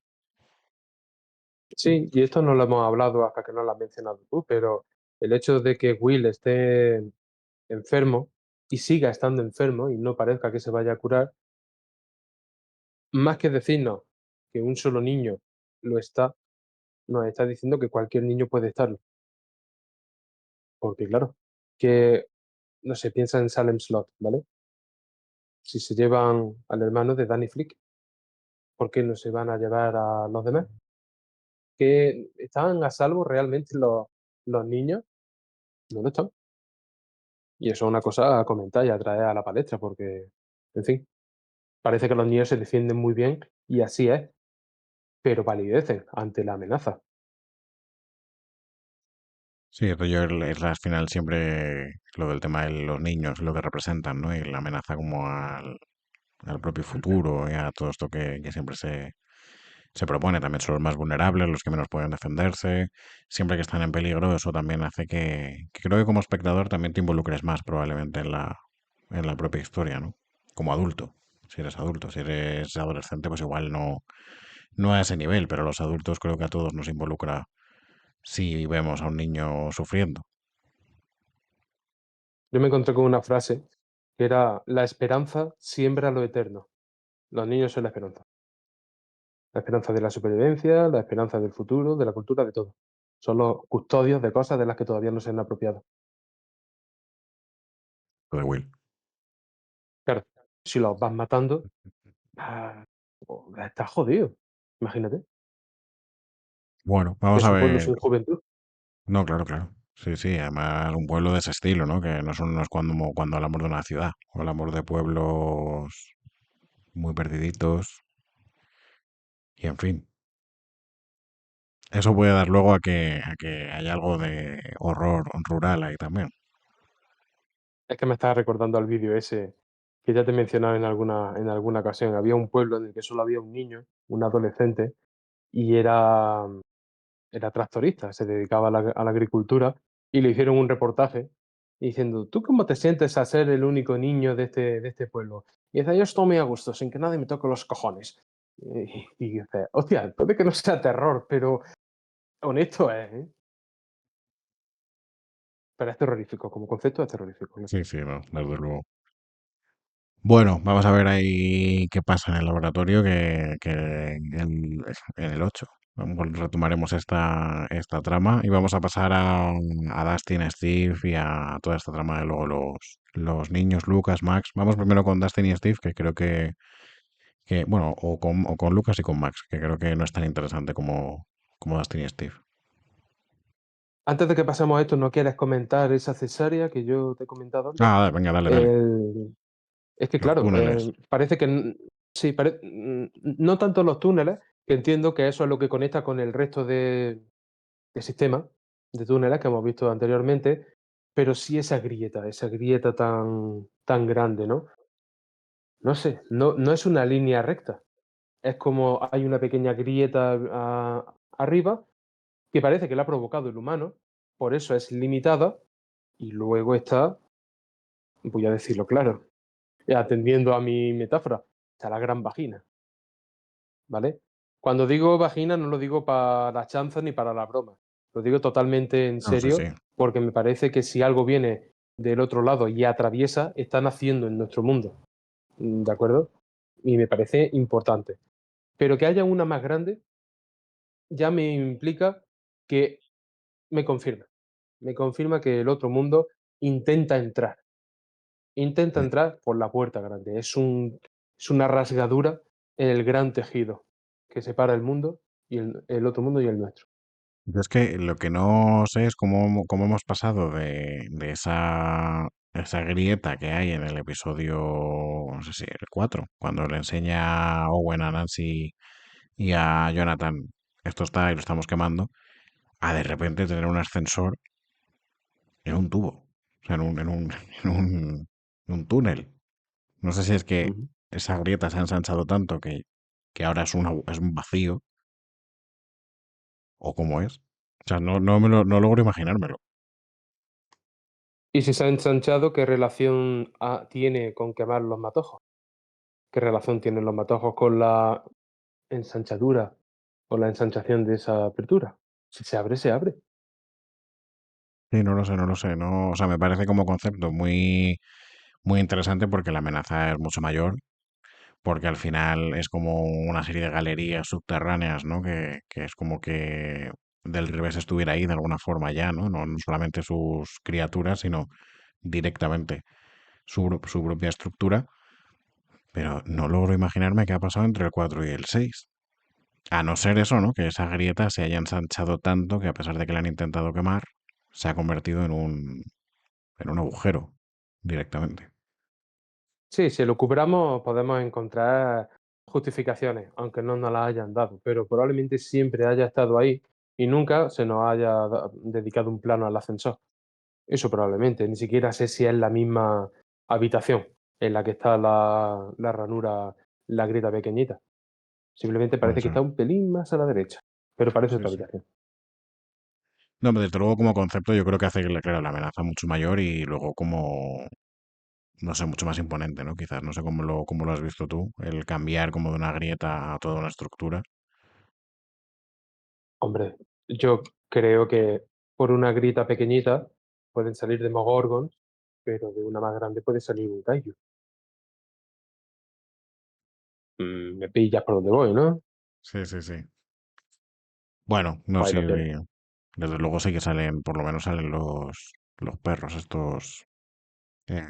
Sí, y esto no lo hemos hablado hasta que no lo has mencionado tú, pero el hecho de que Will esté enfermo y siga estando enfermo y no parezca que se vaya a curar, más que decirnos que un solo niño lo está, nos está diciendo que cualquier niño puede estarlo. Porque claro, que no se piensa en Salem Slot, ¿vale? Si se llevan al hermano de Danny Flick, ¿por qué no se van a llevar a los demás? ¿Que están a salvo realmente los niños? No lo están. Y eso es una cosa a comentar y a traer a la palestra, porque, en fin, parece que los niños se defienden muy bien y así es, pero palidecen ante la amenaza. Sí, rollo es al final siempre lo del tema de los niños, lo que representan, ¿no? Y la amenaza como al propio futuro y a todo esto que siempre se propone. También son los más vulnerables, los que menos pueden defenderse. Siempre que están en peligro, eso también hace que creo que como espectador también te involucres más probablemente en la propia historia, ¿no? Como adulto, si eres adulto. Si eres adolescente, pues igual no a ese nivel, pero los adultos creo que a todos nos involucra si vemos a un niño sufriendo. Yo me encontré con una frase que era: la esperanza siembra lo eterno. Los niños son la esperanza. La esperanza de la supervivencia, la esperanza del futuro, de la cultura, de todo. Son los custodios de cosas de las que todavía no se han apropiado. Lo de Will. Claro, si los vas matando, ah, estás jodido. Imagínate, Bueno, que vamos es a un pueblo ver. sin juventud. No, claro, claro. Sí, sí, además un pueblo de ese estilo, ¿no? Que no es cuando hablamos de una ciudad, o hablamos de pueblos muy perdiditos, y en fin. Eso puede dar luego a que haya algo de horror rural ahí también. Es que me estaba recordando al vídeo ese que ya te he mencionado en alguna ocasión. Había un pueblo en el que solo había un niño, un adolescente, y era tractorista, se dedicaba a la agricultura y le hicieron un reportaje diciendo: ¿tú cómo te sientes a ser el único niño de este pueblo? Y dice: yo estoy muy a gusto, sin que nadie me toque los cojones. Y dice: hostia, puede que no sea terror, pero honesto es, ¿eh? Pero es terrorífico, como concepto es terrorífico. ¿No? Sí, sí, no, desde luego. Bueno, vamos a ver ahí qué pasa en el laboratorio en el 8. Retomaremos esta trama y vamos a pasar a Dustin, Steve y a toda esta trama de luego los niños, Lucas, Max. Vamos primero con Dustin y Steve, que creo bueno, o con Lucas y con Max, que creo que no es tan interesante como Dustin y Steve. Antes de que pasemos a esto, ¿no quieres comentar esa cesárea que yo te he comentado antes? Ah, venga, dale, dale. El Es que Los claro, túneles. parece que sí, no tanto los túneles, que entiendo que eso es lo que conecta con el resto de sistema de túneles que hemos visto anteriormente, pero sí esa grieta tan grande, ¿no? No sé, no es una línea recta. Es como hay una pequeña grieta, arriba, que parece que la ha provocado el humano, por eso es limitada, y luego está, voy a decirlo claro, atendiendo a mi metáfora, está la gran vagina, ¿vale? Cuando digo vagina no lo digo para la chanza ni para la broma, lo digo totalmente en No sé, sí. serio, porque me parece que si algo viene del otro lado y atraviesa, está naciendo en nuestro mundo, ¿de acuerdo? Y me parece importante. Pero que haya una más grande ya me implica que me confirma. Me confirma que el otro mundo intenta entrar. Intenta Sí. entrar por la puerta grande. Es una rasgadura en el gran tejido que separa el mundo y el otro mundo y el nuestro. Yo es que lo que no sé es cómo hemos pasado de esa grieta que hay en el episodio, no sé si el 4 cuando le enseña a Owen a Nancy y a Jonathan, esto está y lo estamos quemando, a de repente tener un ascensor en un tubo, o sea, en un túnel. No sé si es que Ujú. esa grieta se ha ensanchado tanto que ahora es un vacío o cómo es. O sea, no logro imaginármelo. Y si se ha ensanchado, ¿qué relación tiene con quemar los matojos? ¿Qué relación tienen los matojos con la ensanchadura o la ensanchación de esa apertura? Si se abre, se abre. Sí, no lo sé, no lo sé. No, o sea, me parece como concepto muy interesante porque la amenaza es mucho mayor, porque al final es como una serie de galerías subterráneas, ¿no? Que es como que del revés estuviera ahí de alguna forma ya, ¿no? No solamente sus criaturas, sino directamente su propia estructura. Pero no logro imaginarme qué ha pasado entre el 4 y el 6. A no ser eso, ¿no? Que esa grieta se haya ensanchado tanto que a pesar de que la han intentado quemar, se ha convertido en un agujero directamente. Sí, si lo cubramos podemos encontrar justificaciones, aunque no nos las hayan dado, pero probablemente siempre haya estado ahí y nunca se nos haya dedicado un plano al ascensor. Eso probablemente, ni siquiera sé si es la misma habitación en la que está la ranura, la grieta pequeñita. Simplemente Puede parece que ser. está un pelín más a la derecha, pero parece Sí, otra sí. habitación. No, pero desde luego como concepto yo creo que hace, claro, la amenaza mucho mayor y luego como, no sé, mucho más imponente, ¿no? Quizás, no sé cómo lo has visto tú, el cambiar como de una grieta a toda una estructura. Hombre, yo creo que por una grieta pequeñita pueden salir demogorgons, pero de una más grande puede salir un kaiju. Me pillas por donde voy, ¿no? Sí, sí, sí. Bueno, no, Pues ahí sí, lo tienes. desde luego sí que salen, por lo menos salen los perros estos, eh,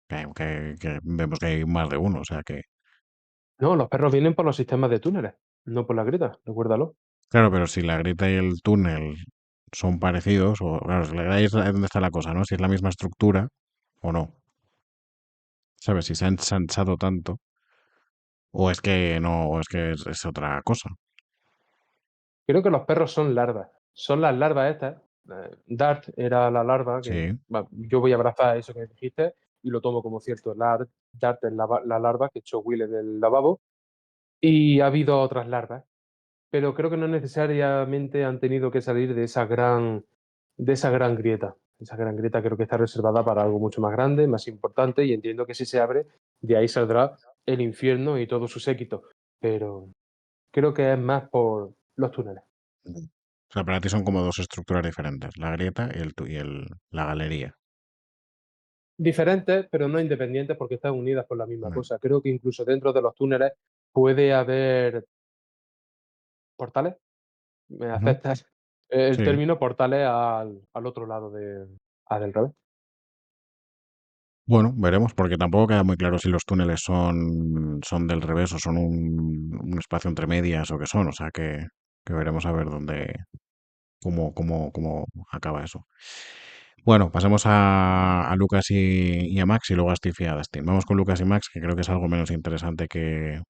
que vemos que hay más de uno, o sea que, No, los perros vienen por los sistemas de túneles, no por la grieta, recuérdalo. claro, pero si la grieta y el túnel son parecidos, o claro, ahí es donde está la cosa, ¿no? Si es la misma estructura o no, ¿sabes? Si se ha ensanchado tanto, o es que no, o es que es otra cosa. Creo que los perros son larvas. Son las larvas estas. Dart era la larva que. Sí, Bueno, yo voy a abrazar eso que dijiste y lo tomo como cierto. Dart es la larva que echó Willy del lavabo. Y ha habido otras larvas, pero creo que no necesariamente han tenido que salir de esa gran grieta. Esa gran grieta creo que está reservada para algo mucho más grande, más importante, y entiendo que si se abre, de ahí saldrá el infierno y todo su séquito. Pero creo que es más por los túneles. o sea, para ti son como dos estructuras diferentes, la grieta la galería. Diferentes, pero no independientes porque están unidas por la misma Mm, cosa. Creo que incluso dentro de los túneles puede haber portales. ¿Me ujú. aceptas el Sí. término portales al otro lado del revés? Bueno, veremos, porque tampoco queda muy claro si los túneles son del revés o son un espacio entre medias o qué son, o sea que veremos a ver cómo acaba eso. Bueno, pasemos a Lucas y a Max y luego a Steve y a Dustin. Vamos con Lucas y Max, que creo que es algo menos interesante que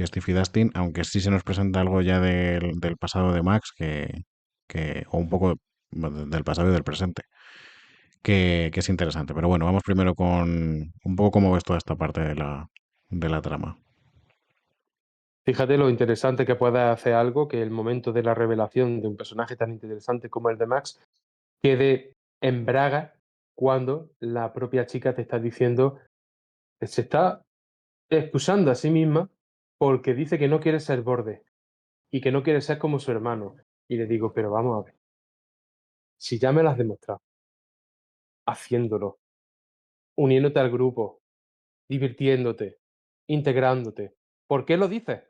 Steve y Dustin, aunque sí se nos presenta algo ya del pasado de Max, o un poco bueno, del pasado y del presente. que es interesante. Pero bueno, vamos primero con un poco cómo ves toda esta parte de la trama. Fíjate lo interesante que puede hacer algo que el momento de la revelación de un personaje tan interesante como el de Max quede en braga cuando la propia chica te está diciendo que se está excusando a sí misma porque dice que no quiere ser borde y que no quiere ser como su hermano. Y le digo, pero vamos a ver, si ya me lo has demostrado, haciéndolo, uniéndote al grupo, divirtiéndote, integrándote, ¿por qué lo dices?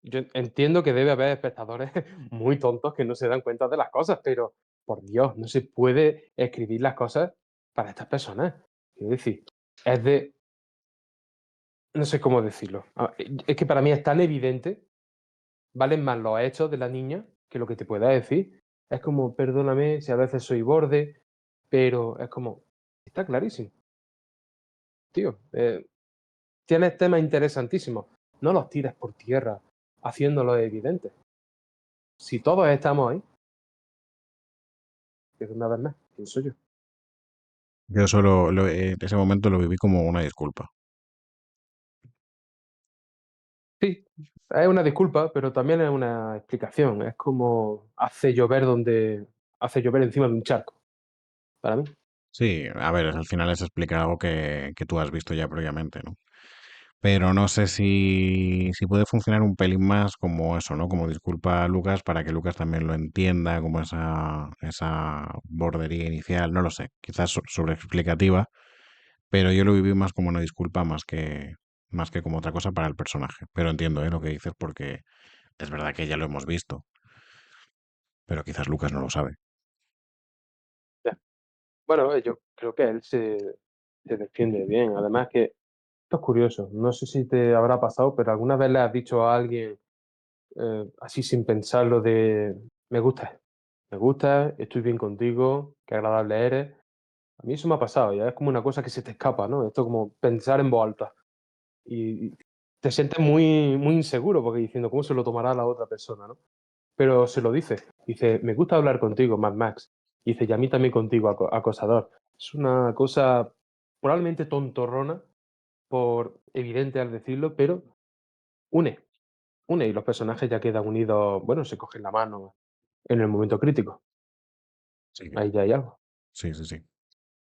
Yo entiendo que debe haber espectadores muy tontos que no se dan cuenta de las cosas, pero por Dios, no se puede escribir las cosas para estas personas. Quiero decir, es de, no sé cómo decirlo. Es que para mí es tan evidente, valen más los hechos de la niña que lo que te pueda decir. Es como, perdóname si a veces soy borde, pero es como, está clarísimo, tío. Tienes temas interesantísimos. No los tires por tierra haciéndolo evidente. Si todos estamos ahí, que una vez más, pienso yo. Yo solo ese momento lo viví como una disculpa. Sí, es una disculpa, pero también es una explicación. Es como hace llover encima de un charco, para mí. Sí, a ver, al final es explicar algo que tú has visto ya previamente, ¿no? Pero no sé si puede funcionar un pelín más como eso, ¿no? Como disculpa a Lucas para que Lucas también lo entienda, como esa bordería inicial, no lo sé, quizás sobreexplicativa, pero yo lo viví más como una disculpa más que como otra cosa para el personaje. Pero entiendo, lo que dices porque es verdad que ya lo hemos visto, pero quizás Lucas no lo sabe. Ya. Bueno, yo creo que él se defiende bien. Además que esto es curioso. No sé si te habrá pasado, pero alguna vez le has dicho a alguien, así sin pensarlo, de me gustas, estoy bien contigo, qué agradable eres. A mí eso me ha pasado, ya es como una cosa que se te escapa, ¿no? Esto como pensar en voz alta. Y te sientes muy, muy inseguro porque diciendo, ¿cómo se lo tomará la otra persona, no? Pero se lo dice. Dice, me gusta hablar contigo, Mad Max. Y dice, y a mí también contigo, acosador. Es una cosa probablemente tontorrona, por evidente al decirlo, pero une, une y los personajes ya quedan unidos, bueno, se cogen la mano en el momento crítico. Sí, Ahí ya hay algo. sí, sí, sí.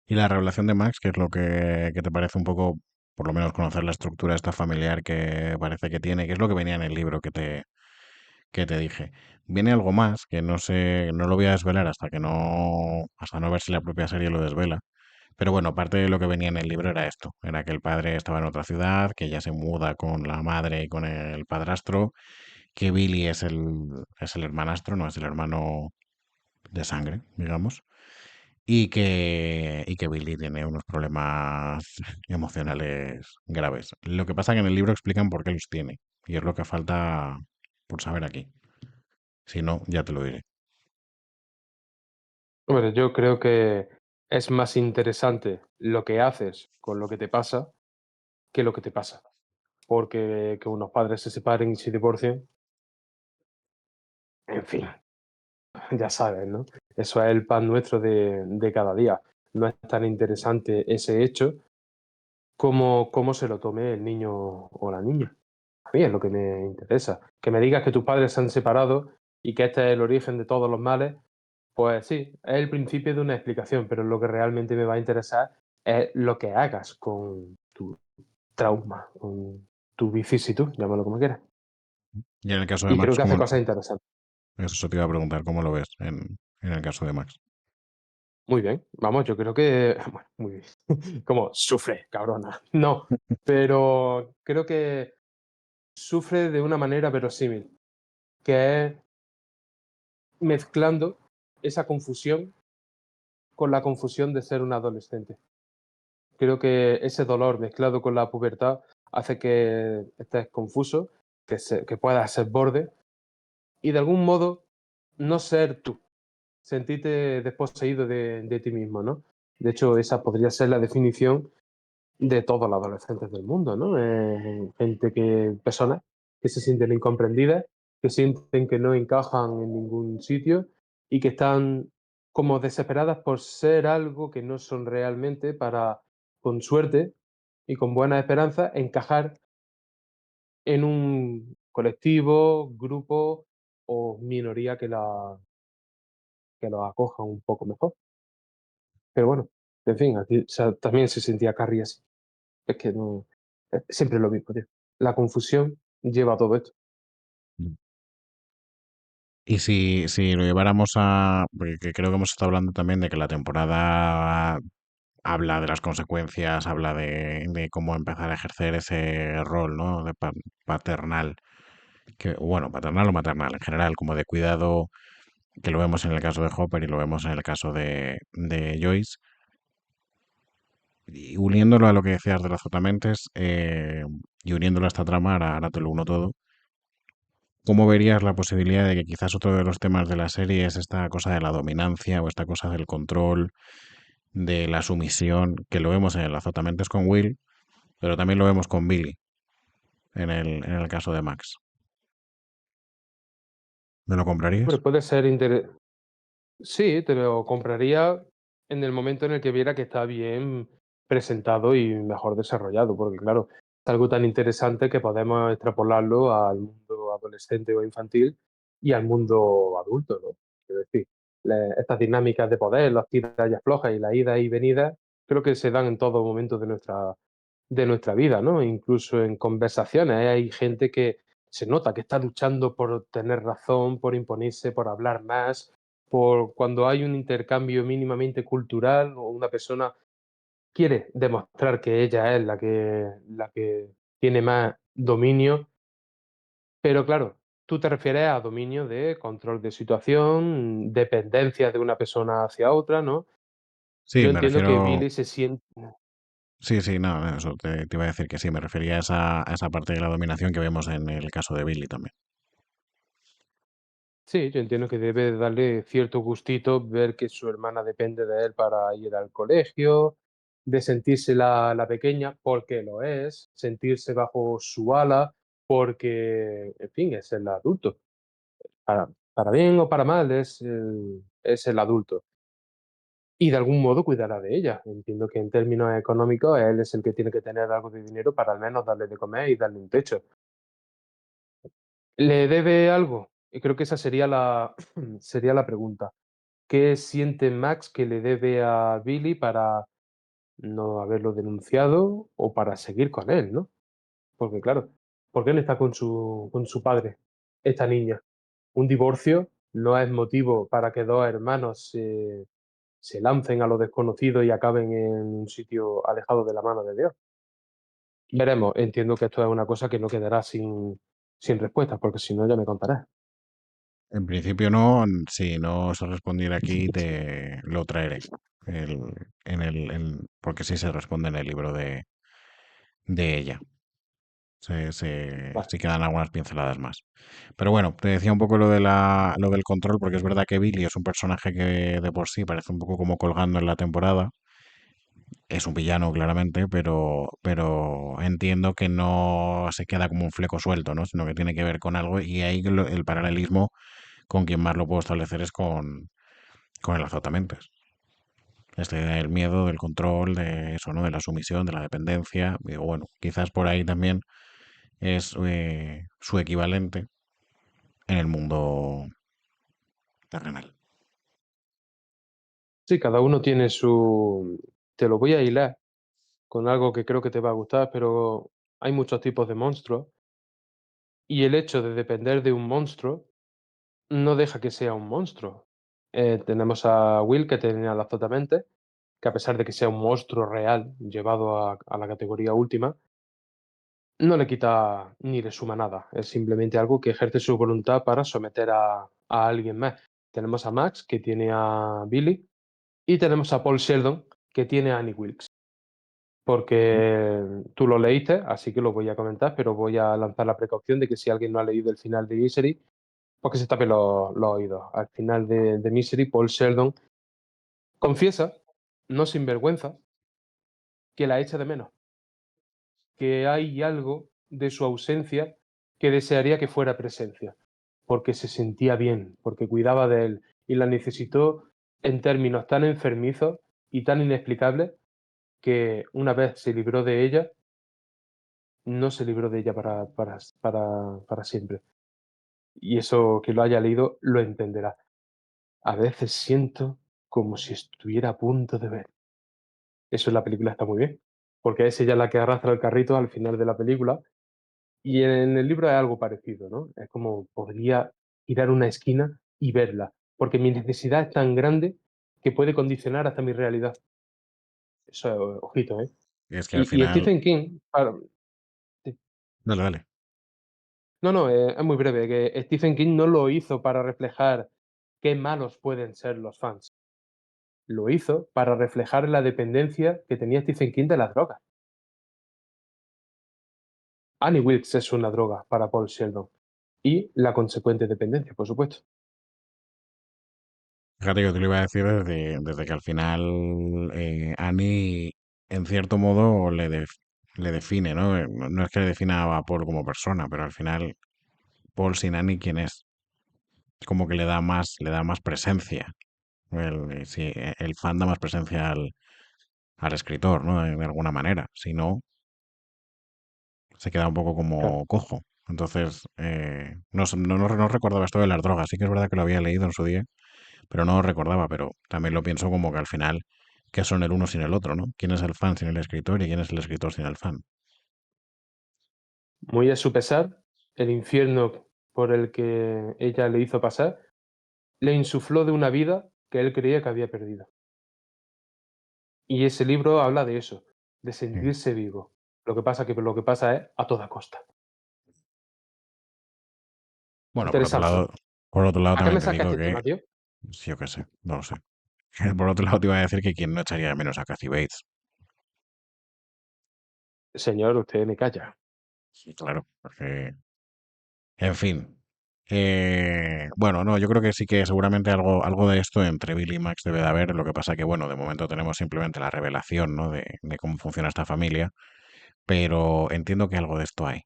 Y la revelación de Max, que es lo que te parece un poco, por lo menos conocer la estructura esta familiar que parece que tiene, que es lo que venía en el libro que te dije. Viene algo más que no sé, no lo voy a desvelar hasta no ver si la propia serie lo desvela. Pero bueno, parte de lo que venía en el libro era esto, era que el padre estaba en otra ciudad, que ella se muda con la madre y con el padrastro, que Billy es el hermanastro, no es el hermano de sangre, digamos, y que Billy tiene unos problemas emocionales graves. Lo que pasa que en el libro explican por qué los tiene, y es lo que falta por saber aquí. Si no, ya te lo diré. Bueno, yo creo que es más interesante lo que haces con lo que te pasa que lo que te pasa. Porque que unos padres se separen y se divorcien, en fin, ya sabes, ¿no? Eso es el pan nuestro de cada día. No es tan interesante ese hecho como cómo se lo tome el niño o la niña. A mí es lo que me interesa. Que me digas que tus padres se han separado y que este es el origen de todos los males, pues sí, es el principio de una explicación, pero lo que realmente me va a interesar es lo que hagas con tu trauma, con tu vicisitud, llámalo como quieras. Y en el caso de Y creo Max, que hace cosas interesantes. eso te iba a preguntar, ¿cómo lo ves en el caso de Max? Muy bien, vamos, yo creo que, bueno, muy bien. Como sufre, cabrona. No, pero creo que sufre de una manera verosímil, que es mezclando esa confusión con la confusión de ser un adolescente. Creo que ese dolor mezclado con la pubertad hace que estés confuso, que puedas ser borde y de algún modo no ser tú, sentirte desposeído de ti mismo, ¿no? De hecho, esa podría ser la definición de todos los adolescentes del mundo, ¿no? Personas que se sienten incomprendidas, que sienten que no encajan en ningún sitio y que están como desesperadas por ser algo que no son realmente para, con suerte y con buena esperanza, encajar en un colectivo, grupo o minoría que la acoja un poco mejor. Pero bueno, en fin, aquí, o sea, también se sentía Carrie así. Es que no, siempre es lo mismo, tío. La confusión lleva a todo esto. Mm. Y si lo lleváramos a, porque creo que hemos estado hablando también de que la temporada habla de las consecuencias, habla de cómo empezar a ejercer ese rol, ¿no? De paternal, que, bueno, paternal o maternal en general, como de cuidado, que lo vemos en el caso de Hopper y lo vemos en el caso de Joyce. Y uniéndolo a lo que decías de las Otamentes y uniéndolo a esta trama, ahora te lo uno todo. ¿Cómo verías la posibilidad de que quizás otro de los temas de la serie es esta cosa de la dominancia o esta cosa del control, de la sumisión, que lo vemos en el Azotamentes con Will, pero también lo vemos con Billy en el caso de Max? ¿Me lo Hombre, comprarías? puede ser interesante. Sí, te lo compraría en el momento en el que viera que está bien presentado y mejor desarrollado, porque claro, es algo tan interesante que podemos extrapolarlo al mundo adolescente o infantil y al mundo adulto, ¿no? Quiero decir, estas dinámicas de poder, las tiras y aflojas y la ida y venida, creo que se dan en todo momento de nuestra vida, ¿no? Incluso en conversaciones, hay gente que se nota que está luchando por tener razón, por imponerse, por hablar más, por cuando hay un intercambio mínimamente cultural o una persona quiere demostrar que ella es la que tiene más dominio, pero claro, tú te refieres a dominio de control de situación, dependencia de una persona hacia otra, ¿no? Sí, Yo me entiendo que refiero. Billy se siente. Sí, sí, no, no, eso te iba a decir que sí, me refería a esa parte de la dominación que vemos en el caso de Billy también. Sí, yo entiendo que debe darle cierto gustito ver que su hermana depende de él para ir al colegio, de sentirse la pequeña, porque lo es, sentirse bajo su ala, porque, en fin, es el adulto. Para bien o para mal, es el adulto. Y de algún modo cuidará de ella. Entiendo que en términos económicos él es el que tiene que tener algo de dinero para al menos darle de comer y darle un techo. ¿Le debe algo? Y creo que esa sería sería la pregunta. ¿Qué siente Max que le debe a Billy para no haberlo denunciado o para seguir con él, ¿no? Porque claro, ¿por qué no está con su padre, esta niña? Un divorcio no es motivo para que dos hermanos se lancen a lo desconocido y acaben en un sitio alejado de la mano de Dios. Veremos, entiendo que esto es una cosa que no quedará sin respuesta, porque si no ya me contarás. En principio no, si no se respondiera aquí te lo traeré. El- porque sí se responde en el libro de ella. Vale. Sí quedan algunas pinceladas más. Pero bueno, te decía un poco lo del control, porque es verdad que Billy es un personaje que de por sí parece un poco como colgando en la temporada. Es un villano, claramente, pero entiendo que no se queda como un fleco suelto, ¿no? Sino que tiene que ver con algo y ahí el paralelismo con quien más lo puedo establecer es con el azotamentes. Esta idea del miedo, del control, de eso, ¿no? De la sumisión, de la dependencia. Digo, bueno, quizás por ahí también es su equivalente en el mundo terrenal. Sí, cada uno tiene su... Te lo voy a hilar con algo que creo que te va a gustar, pero hay muchos tipos de monstruos y el hecho de depender de un monstruo no deja que sea un monstruo. Tenemos a Will que tenía la Azotamente, que a pesar de que sea un monstruo real llevado a la categoría última, no le quita ni le suma nada. Es simplemente algo que ejerce su voluntad para someter a alguien más. Tenemos a Max que tiene a Billy y tenemos a Paul Sheldon que tiene a Annie Wilkes. Ujú. Porque tú lo leíste, así que lo voy a comentar, pero voy a lanzar la precaución de que si alguien no ha leído el final de Misery, pues que se tape los oídos. Al final de Misery, Paul Sheldon confiesa, no sin vergüenza, que la echa de menos, que hay algo de su ausencia que desearía que fuera presencia, porque se sentía bien, porque cuidaba de él y la necesitó en términos tan enfermizos y tan inexplicables que una vez se libró de ella, no se libró de ella para siempre. Y eso, quien lo haya leído lo entenderá. A veces siento como si estuviera a punto de ver. Eso en la película está muy bien, porque es ella la que arrastra el carrito al final de la película, y en el libro es algo parecido, ¿no? Es como podría girar una esquina y verla, porque mi necesidad es tan grande que puede condicionar hasta mi realidad. Eso, ojito, ¿eh? Y es que al Y final, Stephen King, sí. dale, dale. No, no, es muy breve, que Stephen King no lo hizo para reflejar qué malos pueden ser los fans. Lo hizo para reflejar la dependencia que tenía Stephen King de las drogas. Annie Wilkes es una droga para Paul Sheldon y la consecuente dependencia, por supuesto. Fíjate que yo te lo iba a decir desde que al final Annie, en cierto modo, le define, ¿no? No es que le defina a Paul como persona, pero al final, Paul sin Annie, ¿quién es? Como que le da más presencia. Sí, el fan da más presencia al escritor, ¿no? De alguna manera. Si no, se queda un poco Claro, como cojo. Entonces, no recordaba esto de las drogas. Sí que es verdad que lo había leído en su día, pero no lo recordaba, pero también lo pienso como que al final, ¿qué son el uno sin el otro, no? ¿Quién es el fan sin el escritor y quién es el escritor sin el fan? muy a su pesar, el infierno por el que ella le hizo pasar le insufló de una vida que él creía que había perdido. Y ese libro habla de eso, de Sí. sentirse vivo. Lo que pasa es a toda costa. Bueno, Interesante, ¿no? por otro lado ¿A qué también me te saca digo este que, tema, tío? sí, yo qué sé, no lo sé. Por otro lado te iba a decir que quién no echaría de menos a Kathy Bates. Señor, usted me calla. Sí, claro, porque, en fin. Bueno, no, yo creo que sí que seguramente algo de esto entre Billy y Max debe de haber. Lo que pasa que, bueno, de momento tenemos simplemente la revelación, ¿no? De cómo funciona esta familia, pero entiendo que algo de esto hay.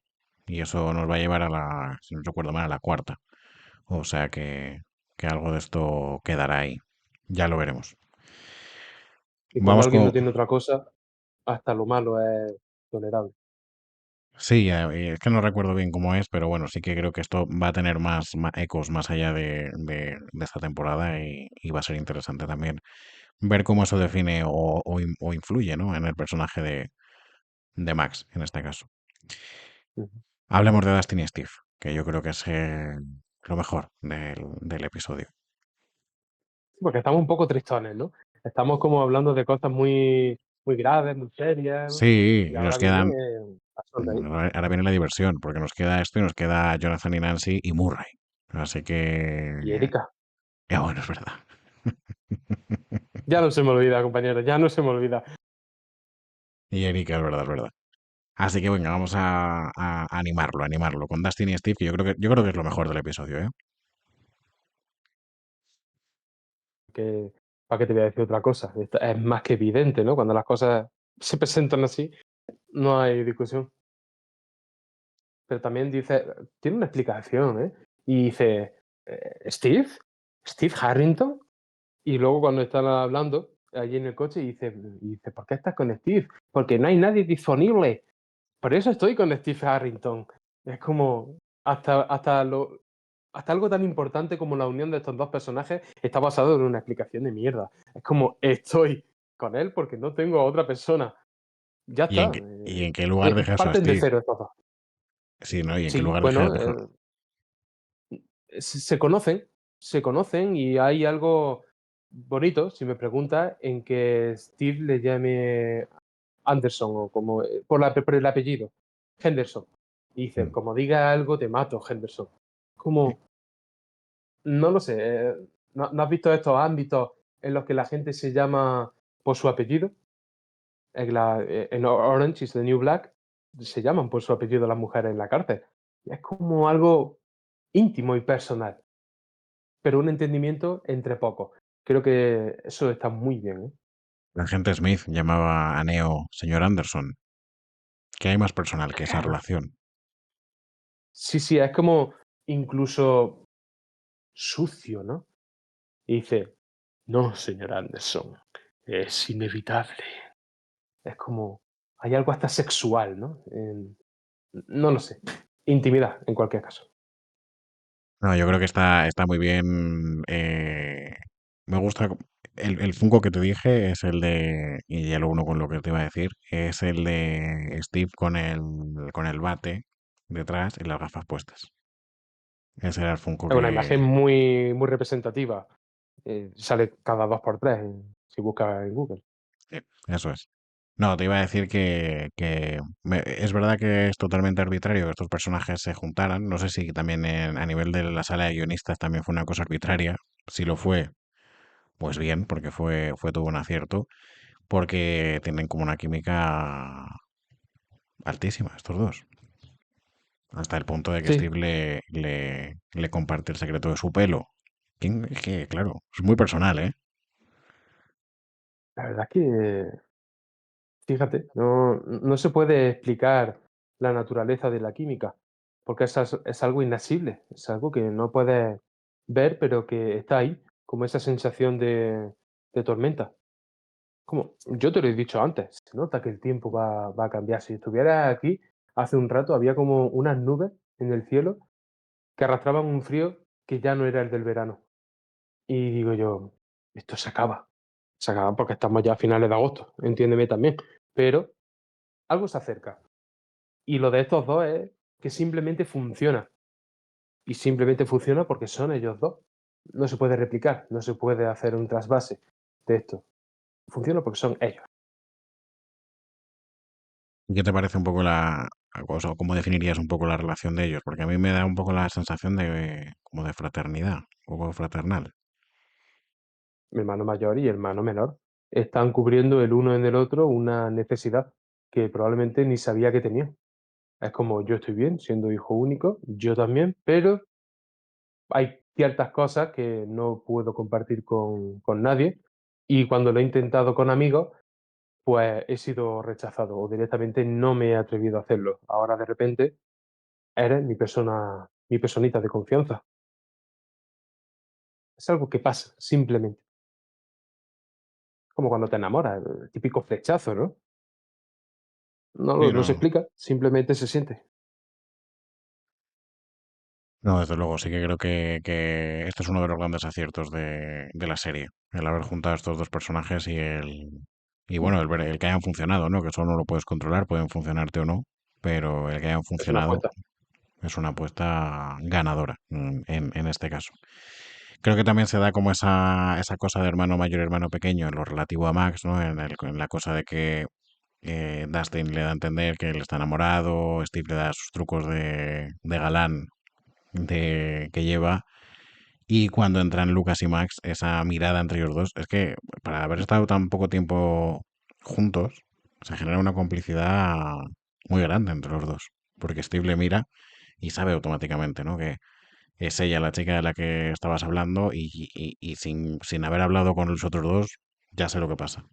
Y eso nos va a llevar a la, si no recuerdo mal, a la cuarta. O sea que algo de esto quedará ahí. Ya lo veremos. Y cuando Vamos alguien con... no tiene otra cosa, hasta lo malo es tolerable. Sí, es que no recuerdo bien cómo es, pero bueno, sí que creo que esto va a tener más ecos más allá de esta temporada y va a ser interesante también ver cómo eso define o influye, ¿no? En el personaje de Max, en este caso. Ujú. Hablemos de Dustin y Steve, que yo creo que es lo mejor del episodio. Porque estamos un poco tristones, ¿no? Estamos como hablando de cosas muy, muy graves, muy serias, Sí, y y nos ahora viene quedan, a sonreír. ahora viene la diversión, porque nos queda esto y nos queda Jonathan y Nancy y Murray. Así Y que, Erika, bueno, es verdad. ya no se me olvida, compañero, ya no se me olvida. Y Erika, es verdad. Así que venga, vamos a animarlo, animarlo. Con Dustin y Steve, que yo creo que es lo mejor del episodio, ¿eh? Que, ¿para qué te voy a decir otra cosa? Es más que evidente, ¿no? Cuando las cosas se presentan así, no hay discusión. Pero también dice, tiene una explicación, ¿eh? Y dice, ¿Steve? ¿Steve Harrington? Y luego cuando están hablando allí en el coche, y dice, ¿por qué estás con Steve? Porque no hay nadie disponible. Por eso estoy con Steve Harrington. Es como hasta algo tan importante como la unión de estos dos personajes está basado en una explicación de mierda. Es como estoy con él porque no tengo a otra persona. Ya está. Y en qué lugar dejas a Parten de Steve? cero estos dos. Sí, ¿no? ¿Y en qué Sí, lugar bueno, dejas? se conocen y hay algo bonito, si me preguntas, en que Steve le llame Anderson o como por el apellido, Henderson. Y dice, Mm. como diga algo, te mato, Henderson. Sí. Como, no lo sé, ¿no has visto estos ámbitos en los que la gente se llama por su apellido? En Orange is the New Black se llaman por su apellido las mujeres en la cárcel. Y es como algo íntimo y personal, pero un entendimiento entre pocos. Creo que eso está muy bien, ¿eh? La agente Smith llamaba a Neo señor Anderson. ¿Qué hay más personal que esa Claro. relación? Sí, sí, es como incluso sucio, ¿no? Y dice, No, señor Anderson, es inevitable. Es como, hay algo hasta sexual, ¿no? No lo sé. Intimidad, en cualquier caso. No, yo creo que está muy bien. Me gusta. El Funko que te dije es el de. Y ya lo uno con lo que te iba a decir. Es el de Steve con el bate detrás y las gafas puestas. Ese era el Funko Es una imagen que. muy, muy representativa. Sale cada dos por tres si buscas en Google. Sí, eso es. No, te iba a decir que es verdad que es totalmente arbitrario que estos personajes se juntaran. No sé si también a nivel de la sala de guionistas también fue una cosa arbitraria. Si lo fue, pues bien, porque fue todo un acierto. Porque tienen como una química altísima estos dos. Hasta el punto de que Sí, Steve le comparte el secreto de su pelo. Es que, claro, es muy personal, ¿eh? la verdad es que, fíjate, no se puede explicar la naturaleza de la química, porque es algo inasible, es algo que no puedes ver, pero que está ahí, como esa sensación de tormenta. Como yo te lo he dicho antes, se nota que el tiempo va a cambiar. Si estuvieras aquí, hace un rato había como unas nubes en el cielo que arrastraban un frío que ya no era el del verano. Y digo yo, esto se acaba porque estamos ya a finales de agosto, entiéndeme también, pero algo se acerca. Y lo de estos dos es que simplemente funciona. Y simplemente funciona porque son ellos dos. No se puede replicar, no se puede hacer un trasvase de esto. Funciona porque son ellos. ¿Qué te parece un poco o cómo definirías un poco la relación de ellos? Porque a mí me da un poco la sensación de como de fraternidad, un poco fraternal. Mi hermano mayor y hermano menor están cubriendo el uno en el otro una necesidad que probablemente ni sabía que tenía. Es como yo estoy bien, siendo hijo único, yo también, pero hay ciertas cosas que no puedo compartir con nadie y cuando lo he intentado con amigos, pues he sido rechazado o directamente no me he atrevido a hacerlo. Ahora de repente eres mi personita de confianza. Es algo que pasa, simplemente. Como cuando te enamoras, el típico flechazo, ¿no? Sí, No se no. explica, simplemente se siente. No, desde luego, sí que creo que este es uno de los grandes aciertos de la serie. El haber juntado a estos dos personajes y bueno, el que hayan funcionado, ¿no? Que eso no lo puedes controlar, pueden funcionarte o no, pero el que hayan Es una funcionado apuesta. es una apuesta ganadora en este caso. Creo que también se da como esa cosa de hermano mayor y hermano pequeño en lo relativo a Max, ¿no? En la cosa de que Dustin le da a entender que él está enamorado, Steve le da sus trucos de galán que lleva, y cuando entran Lucas y Max, esa mirada entre ellos dos, es que para haber estado tan poco tiempo juntos, se genera una complicidad muy grande entre los dos, porque Steve le mira y sabe automáticamente, ¿no? Que es ella la chica de la que estabas hablando y sin haber hablado con los otros dos, ya sé lo que pasa.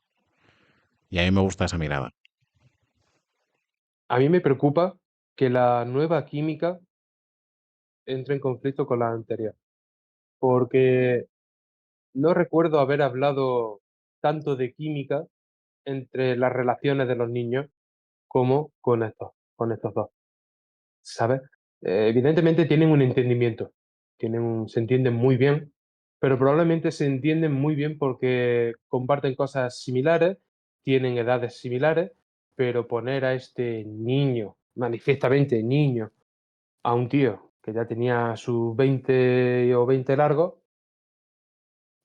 Y a mí me gusta esa mirada. A mí me preocupa que la nueva química entre en conflicto con la anterior, porque no recuerdo haber hablado tanto de química entre las relaciones de los niños como con estos dos, ¿sabes? Evidentemente tienen un entendimiento, se entienden muy bien, pero probablemente se entienden muy bien porque comparten cosas similares, tienen edades similares, pero poner a este niño, manifiestamente niño, a un tío que ya tenía sus 20 o 20 largos,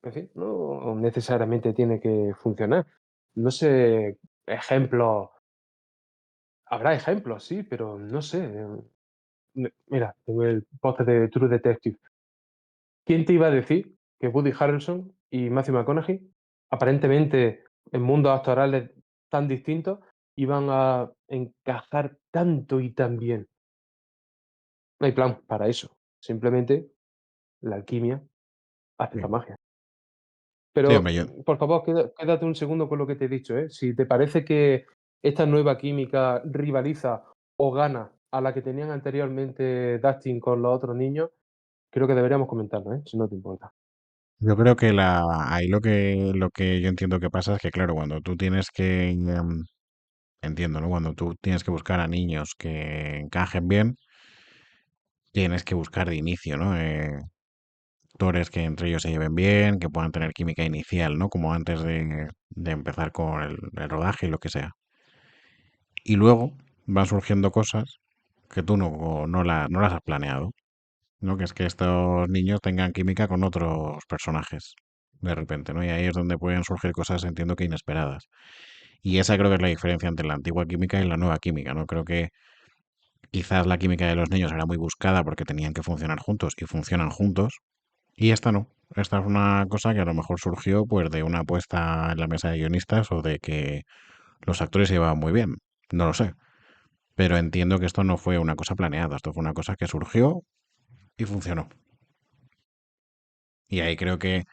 en fin, no necesariamente tiene que funcionar. No sé, ejemplos, habrá ejemplos, sí, pero no sé. Mira, tengo el post de True Detective. ¿Quién te iba a decir que Woody Harrelson y Matthew McConaughey, aparentemente en mundos actorales tan distintos, iban a encajar tanto y tan bien? No hay plan para eso. Simplemente la alquimia hace la Sí, magia. sí, Pero, hombre, yo, por favor, quédate un segundo con lo que te he dicho, ¿eh? Si te parece que esta nueva química rivaliza o gana a la que tenían anteriormente Dustin con los otros niños, creo que deberíamos comentarlo, ¿eh? Si no te importa. Yo creo que ahí lo que yo entiendo que pasa es que, claro, cuando tú tienes que, entiendo, ¿no? Cuando tú tienes que buscar a niños que encajen bien, tienes que buscar de inicio, ¿no? Actores que entre ellos se lleven bien, que puedan tener química inicial, ¿no? Como antes de empezar con el rodaje y lo que sea. Y luego van surgiendo cosas que tú no las has planeado, ¿no? Que es que estos niños tengan química con otros personajes de repente, ¿no? Y ahí es donde pueden surgir cosas, entiendo que inesperadas. Y esa creo que es la diferencia entre la antigua química y la nueva química, ¿no? Creo que quizás la química de los niños era muy buscada porque tenían que funcionar juntos y funcionan juntos, y esta no. Esta es una cosa que a lo mejor surgió pues de una apuesta en la mesa de guionistas o de que los actores se llevaban muy bien. No lo sé. Pero entiendo que esto no fue una cosa planeada, esto fue una cosa que surgió y funcionó. Y ahí creo que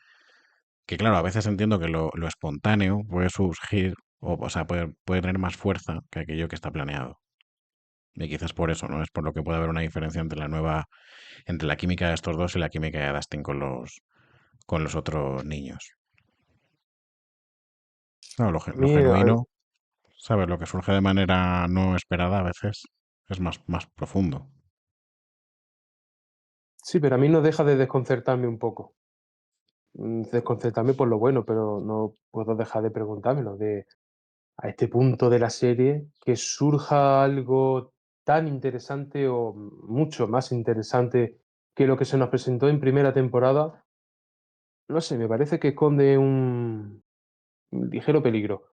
claro, a veces entiendo que lo espontáneo puede surgir, o sea, puede tener más fuerza que aquello que está planeado. Y quizás por eso, ¿no? Es por lo que puede haber una diferencia entre la química de estos dos y la química de Dustin con los otros niños. Claro, A lo mí, genuino, ¿sabes? Lo que surge de manera no esperada a veces es más profundo. sí, pero a mí no deja de desconcertarme un poco. Desconcertarme por lo bueno, pero no puedo dejar de preguntármelo, de a este punto de la serie, que surja algo tan interesante o mucho más interesante que lo que se nos presentó en primera temporada, no sé, me parece que esconde un ligero peligro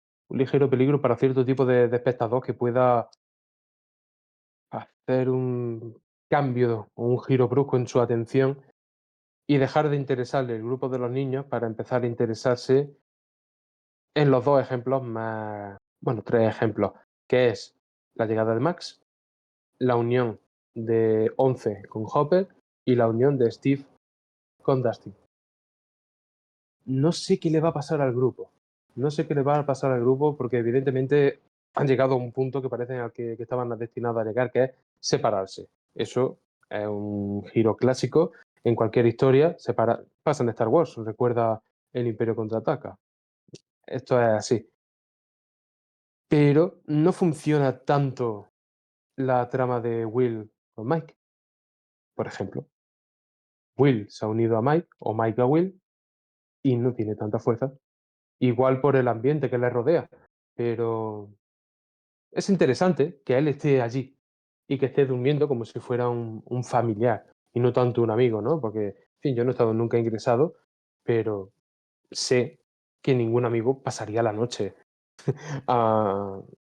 para cierto tipo de espectador que pueda hacer un cambio o un giro brusco en su atención y dejar de interesarle el grupo de los niños para empezar a interesarse en los 2 ejemplos más, bueno, 3 ejemplos, que es la llegada de Max, la unión de Once con Hopper y la unión de Steve con Dustin. No sé qué le va a pasar al grupo. No sé qué le va a pasar al grupo porque evidentemente han llegado a un punto que parecen al que estaban destinados a llegar, que es separarse. Eso es un giro clásico en cualquier historia. Pasa en Star Wars, recuerda el Imperio contraataca. Esto es así. Pero no funciona tanto la trama de Will con Mike, por ejemplo. Will se ha unido a Mike o Mike a Will y no tiene tanta fuerza. Igual por el ambiente que le rodea, pero es interesante que él esté allí y que esté durmiendo como si fuera un familiar y no tanto un amigo, ¿no? Porque, en fin, yo no he estado nunca ingresado, pero sé que ningún amigo pasaría la noche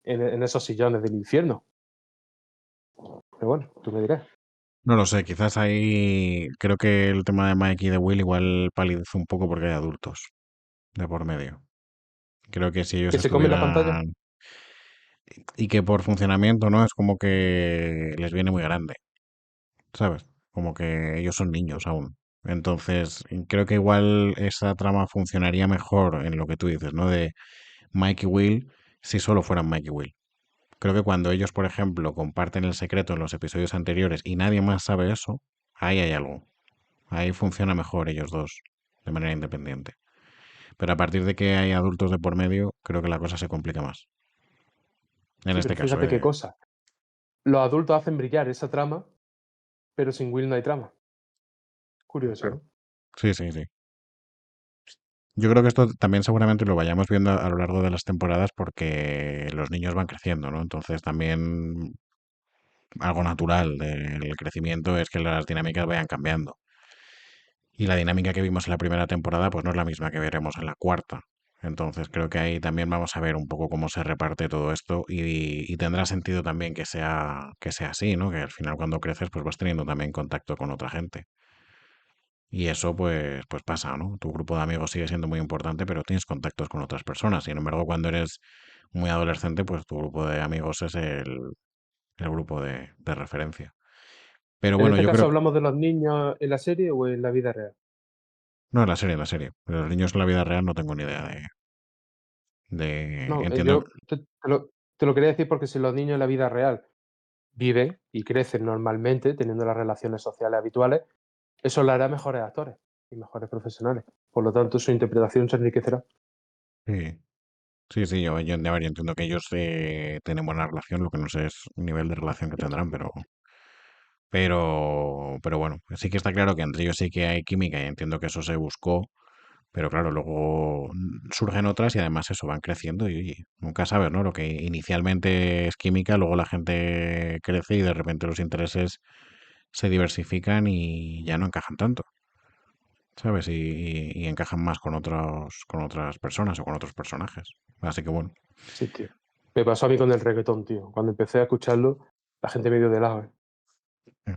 en esos sillones del infierno. Pero bueno, tú me dirás. No lo sé, quizás ahí creo que el tema de Mike y de Will igual palidece un poco porque hay adultos de por medio. Creo que si ellos ¿Que se come la pantalla? estuvieran y que por funcionamiento, ¿no? Es como que les viene muy grande, ¿sabes? Como que ellos son niños aún. Entonces, creo que igual esa trama funcionaría mejor en lo que tú dices, ¿no? De Mike y Will si solo fueran Mike y Will. Creo que cuando ellos, por ejemplo, comparten el secreto en los episodios anteriores y nadie más sabe eso, ahí hay algo. Ahí funciona mejor ellos dos, de manera independiente. Pero a partir de que hay adultos de por medio, creo que la cosa se complica más. En Sí, este pero caso, fíjate qué cosa. Los adultos hacen brillar esa trama, pero sin Will no hay trama. Curioso, claro. ¿no? Sí, sí, sí. Yo creo que esto también seguramente lo vayamos viendo a lo largo de las temporadas porque los niños van creciendo, ¿no? Entonces también algo natural del crecimiento es que las dinámicas vayan cambiando. Y la dinámica que vimos en la primera temporada, pues no es la misma que veremos en la cuarta. Entonces creo que ahí también vamos a ver un poco cómo se reparte todo esto y tendrá sentido también que sea así, ¿no? Que al final cuando creces pues vas teniendo también contacto con otra gente. Y eso pues pasa, ¿no? Tu grupo de amigos sigue siendo muy importante, pero tienes contactos con otras personas. Sin embargo, cuando eres muy adolescente, pues tu grupo de amigos es el grupo de referencia. Pero En bueno, este yo caso, creo. ¿hablamos de los niños en la serie o en la vida real? No, en la serie, en la serie. De los niños en la vida real no tengo ni idea No, entiendo. yo te lo quería decir porque si los niños en la vida real viven y crecen normalmente, teniendo las relaciones sociales habituales, eso le hará mejores actores. y mejores profesionales. Por lo tanto, su interpretación se enriquecerá. Sí, sí, sí, a ver, yo entiendo que ellos tienen buena relación, lo que no sé es el nivel de relación que tendrán, pero bueno, sí que está claro que entre ellos sí que hay química y entiendo que eso se buscó, pero claro, luego surgen otras y además eso, van creciendo y oye, nunca sabes, ¿no? Lo que inicialmente es química, luego la gente crece y de repente los intereses se diversifican y ya no encajan tanto, ¿sabes? Y encajan más con otras personas o con otros personajes. Así que bueno, Sí, tío. Me pasó a mí con el reggaetón, tío. Cuando empecé a escucharlo, la gente me dio de lado, ¿eh?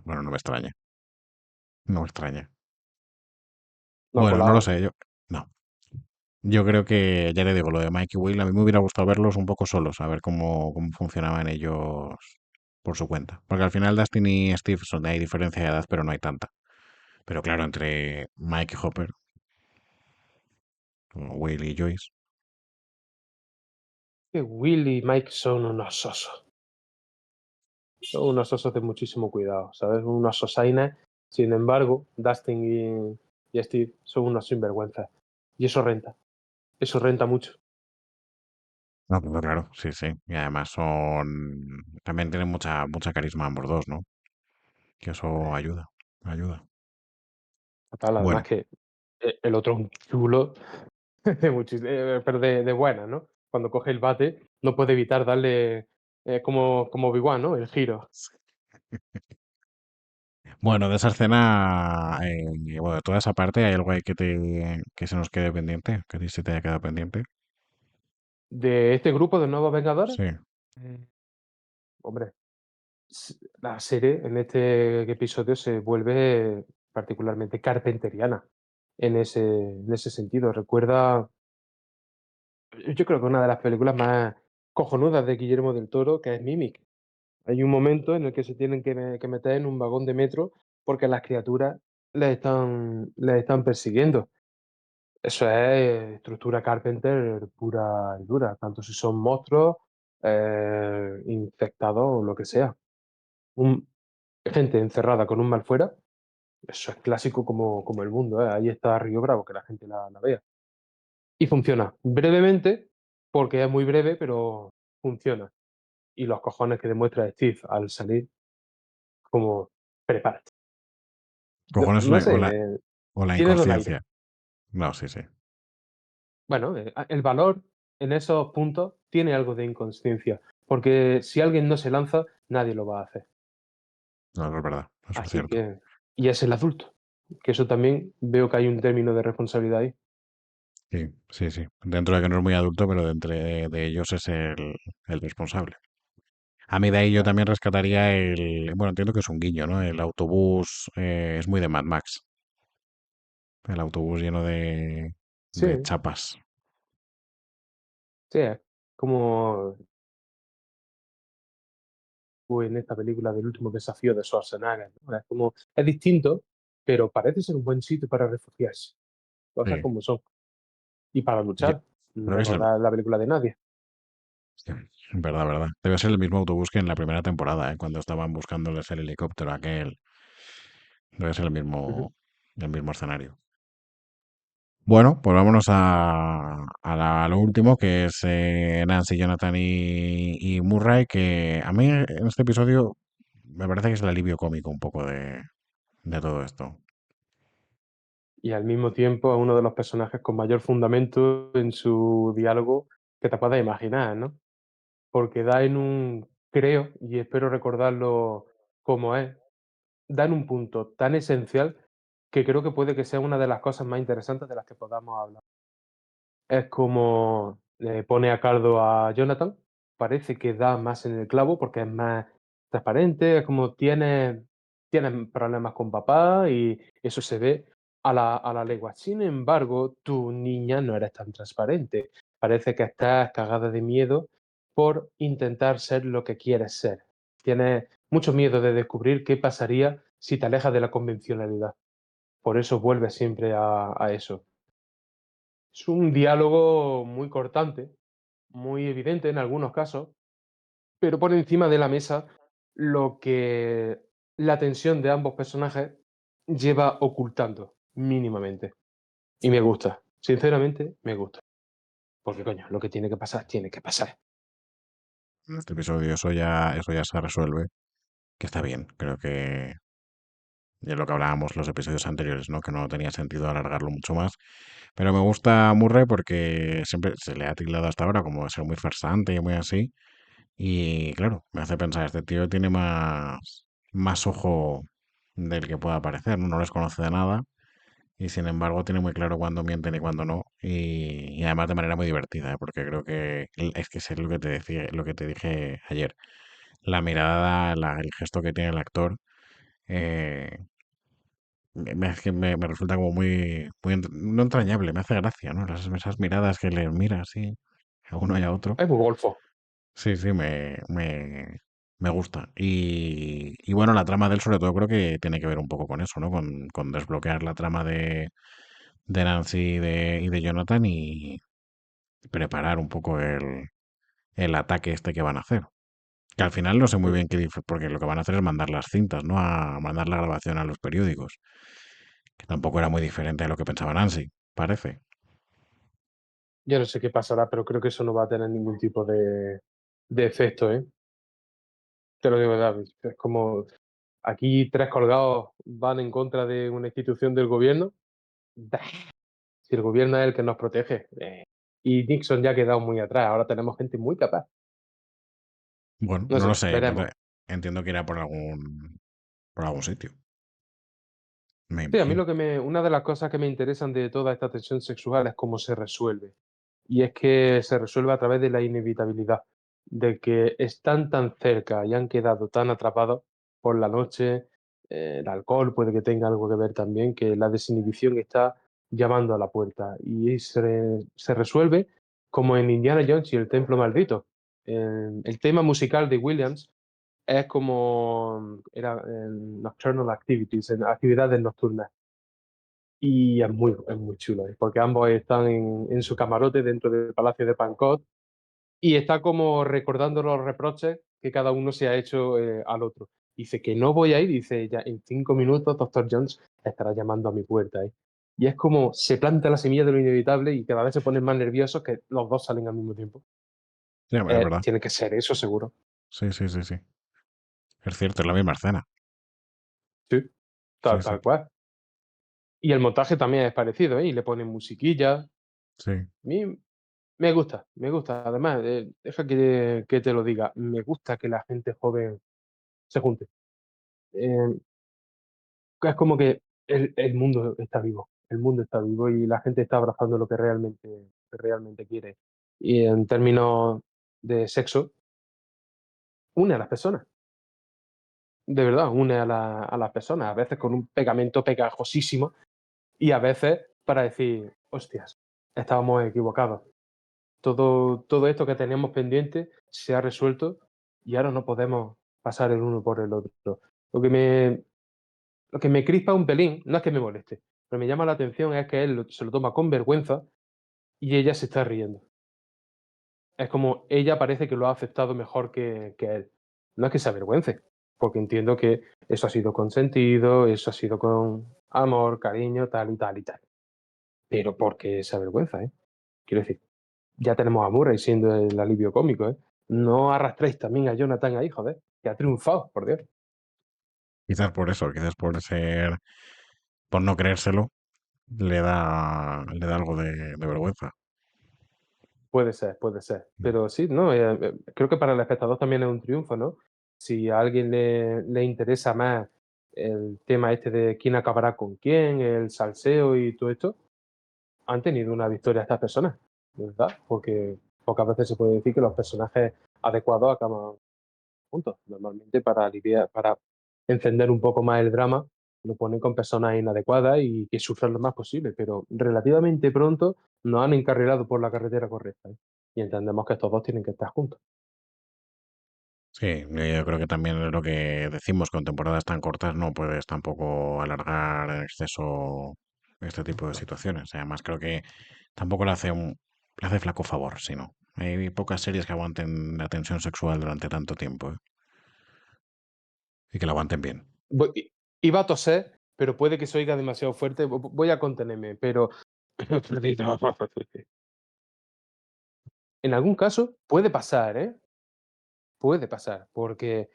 bueno, no me extraña, no me extraña. No Bueno, no lo colaba, sé, tío. no. Yo creo que, ya le digo, lo de Mike y Will, a mí me hubiera gustado verlos un poco solos, a ver cómo funcionaban ellos por su cuenta. Porque al final Dustin y Steve hay diferencia de edad, pero no hay tanta. Pero claro, entre Mike y Hopper, o Will y Joyce, Que Will y Mike son unos osos. Son unos osos de muchísimo cuidado, ¿sabes? Unos sosainas. Sin embargo, Dustin y Steve son unos sinvergüenzas. Y eso renta. Eso renta mucho. no, pues claro, sí, sí. Y además también tienen mucha carisma ambos dos, ¿no? Que eso ayuda. Fatal, además Bueno, que el otro es un chulo pero de buena, ¿no? Cuando coge el bate, no puede evitar darle como Obi-Wan, ¿no? El giro. bueno, de esa escena, bueno, de toda esa parte, ¿hay algo ahí que se nos quede pendiente? Que a ti se te haya quedado pendiente. De este grupo de nuevos Vengadores, Sí. mm, hombre, la serie en este episodio se vuelve particularmente carpenteriana en ese sentido. Recuerda, yo creo que una de las películas más cojonudas de Guillermo del Toro, que es Mimic. Hay un momento en el que se tienen que meter en un vagón de metro porque las criaturas les están persiguiendo. Eso es estructura Carpenter pura y dura, tanto si son monstruos, infectados o lo que sea. Un gente encerrada con un mal fuera, eso es clásico como el mundo, ¿eh? Ahí está Río Bravo, que la gente la vea. Y funciona. Brevemente, porque es muy breve, pero funciona. Y los cojones que demuestra Steve al salir, como prepárate. Cojones No sé, o la tiene donaire. inconsciencia. No, sí, sí. Bueno, el valor en esos puntos tiene algo de inconsciencia, porque si alguien no se lanza, nadie lo va a hacer. No, eso es verdad. Eso es Así cierto. que y es el adulto, que eso también veo que hay un término de responsabilidad ahí. Sí, sí, sí. Dentro de que no es muy adulto, pero de entre de ellos es el responsable. A mí de ahí yo Claro. también rescataría bueno, entiendo que es un guiño, ¿no? El autobús es muy de Mad Max. El autobús lleno de Sí, chapas. sí, es como en esta película del último desafío de Schwarzenegger, ¿no? Es como es distinto, pero parece ser un buen sitio para refugiarse, cosas Sí. como son. Y para Yo luchar, creo que es recordar la película de Nadie. sí, verdad, verdad. Debe ser el mismo autobús que en la primera temporada, ¿eh? Cuando estaban buscándoles el helicóptero aquel. Debe ser Ujú. el mismo escenario. Bueno, pues vámonos a lo último, que es Nancy, Jonathan y Murray, que a mí en este episodio me parece que es el alivio cómico un poco de todo esto. Y al mismo tiempo es uno de los personajes con mayor fundamento en su diálogo que te puedas imaginar, ¿no? Porque da en un creo, y espero recordarlo como es, da en un punto tan esencial que creo que puede que sea una de las cosas más interesantes de las que podamos hablar. Es como pone a caldo a Jonathan, parece que da más en el clavo porque es más transparente, es como tienes problemas con papá y eso se ve a la legua. Sin embargo, tu niña no eres tan transparente. Parece que estás cagada de miedo por intentar ser lo que quieres ser. Tienes mucho miedo de descubrir qué pasaría si te alejas de la convencionalidad. Por eso vuelves siempre a eso. Es un diálogo muy cortante, muy evidente en algunos casos, pero pone encima de la mesa lo que la tensión de ambos personajes lleva ocultando. mínimamente. Y me gusta, sinceramente me gusta. Porque coño, lo que tiene que pasar. En este episodio eso ya se resuelve, que está bien. Creo que de lo que hablábamos los episodios anteriores, ¿no? Que no tenía sentido alargarlo mucho más. Pero me gusta Murray porque siempre se le ha tildado hasta ahora como de ser muy farsante y muy así. Y claro, me hace pensar, este tío tiene más ojo del que pueda parecer, ¿no? No les conoce de nada y sin embargo tiene muy claro cuándo mienten y cuándo no. Y además de manera muy divertida, ¿eh? Porque creo que es que es lo que te decía, lo que te dije ayer. La mirada, el gesto que tiene el actor, eh, es que me resulta como no entrañable, me hace gracia, ¿no? Esas miradas que le mira así a uno y a otro. Es muy golfo. Sí, sí, me gusta. Y bueno, la trama de él sobre todo creo que tiene que ver un poco con eso, ¿no? Con desbloquear la trama de Nancy y de Jonathan y preparar un poco el ataque este que van a hacer. Que al final no sé muy Mm. bien porque lo que van a hacer es mandar las cintas, ¿no? A mandar la grabación a los periódicos, que tampoco era muy diferente a lo que pensaba Nancy, parece. Yo no sé qué pasará, pero creo que eso no va a tener ningún tipo de efecto, ¿eh? Te lo digo de verdad. Es como aquí 3 colgados van en contra de una institución del gobierno. Bah, si el gobierno es el que nos protege. Y Nixon ya ha quedado muy atrás. Ahora tenemos gente muy capaz. Bueno, No no sé, lo sé, veremos. entiendo que irá por algún sitio, me Sí, a mí imagino. lo que una de las cosas que me interesan de toda esta tensión sexual es cómo se resuelve. Y es que se resuelve a través de la inevitabilidad, de que están tan cerca y han quedado tan atrapados por la noche, el alcohol puede que tenga algo que ver también, que la desinhibición está llamando a la puerta. Y se resuelve como en Indiana Jones y el Templo Maldito. El tema musical de Williams es como era en Nocturnal Activities, en actividades nocturnas. Y es muy chulo, porque ambos están en su camarote dentro del Palacio de Pancot y está como recordando los reproches que cada uno se ha hecho al otro. Dice que no voy a ir, dice ya en 5 minutos Doctor Jones estará llamando a mi puerta. Y es como se planta la semilla de lo inevitable y cada vez se ponen más nerviosos que los dos salen al mismo tiempo. Sí, es verdad. Tiene que ser eso, seguro. Sí, sí, sí, sí. Es cierto, es la misma escena. Sí, Sí, sí, tal cual. Y el montaje también es parecido, ¿eh? Y le ponen musiquilla. A sí. mí me gusta, me gusta. Además, deja que te lo diga, me gusta que la gente joven se junte. Eh, es como que el mundo está vivo, el mundo está vivo y la gente está abrazando lo que realmente quiere. Y en términos de sexo, une a las personas, de verdad, une a las personas, a veces con un pegamento pegajosísimo y a veces para decir, hostias, estábamos equivocados. Todo esto que teníamos pendiente se ha resuelto y ahora no podemos pasar el uno por el otro. Lo que me, lo que me crispa un pelín, no es que me moleste, pero me llama la atención es que él se lo toma con vergüenza y ella se está riendo. Es como ella parece que lo ha aceptado mejor que él. No es que se avergüence, porque entiendo que eso ha sido consentido, eso ha sido con amor, cariño, tal y tal y tal. Pero porque se avergüenza, ¿eh? Quiero decir, ya tenemos a Murray siendo el alivio cómico, ¿eh? No arrastréis también a Jonathan ahí, joder, que ha triunfado, por Dios. Quizás por eso, quizás por no creérselo, le da algo de vergüenza. Puede ser. Mm. Pero sí, ¿no? Creo que para el espectador también es un triunfo, ¿no? Si a alguien le interesa más el tema este de quién acabará con quién, el salseo y todo esto, han tenido una victoria estas personas, ¿verdad? Porque pocas veces se puede decir que los personajes adecuados acaban puntos. Normalmente para aliviar, para encender un poco más el drama, lo ponen con personas inadecuadas y que sufran lo más posible, pero relativamente pronto nos han encarrilado por la carretera correcta, ¿eh? Y entendemos que estos dos tienen que estar juntos. Sí, yo creo que también es lo que decimos, con temporadas tan cortas no puedes tampoco alargar en exceso este tipo de situaciones. Además, creo que tampoco le hace flaco favor, sino. Hay pocas series que aguanten la tensión sexual durante tanto tiempo, ¿eh? Y que la aguanten bien. Iba a toser pero puede que se oiga demasiado fuerte. Voy a contenerme, pero en algún caso puede pasar, ¿eh? Puede pasar, porque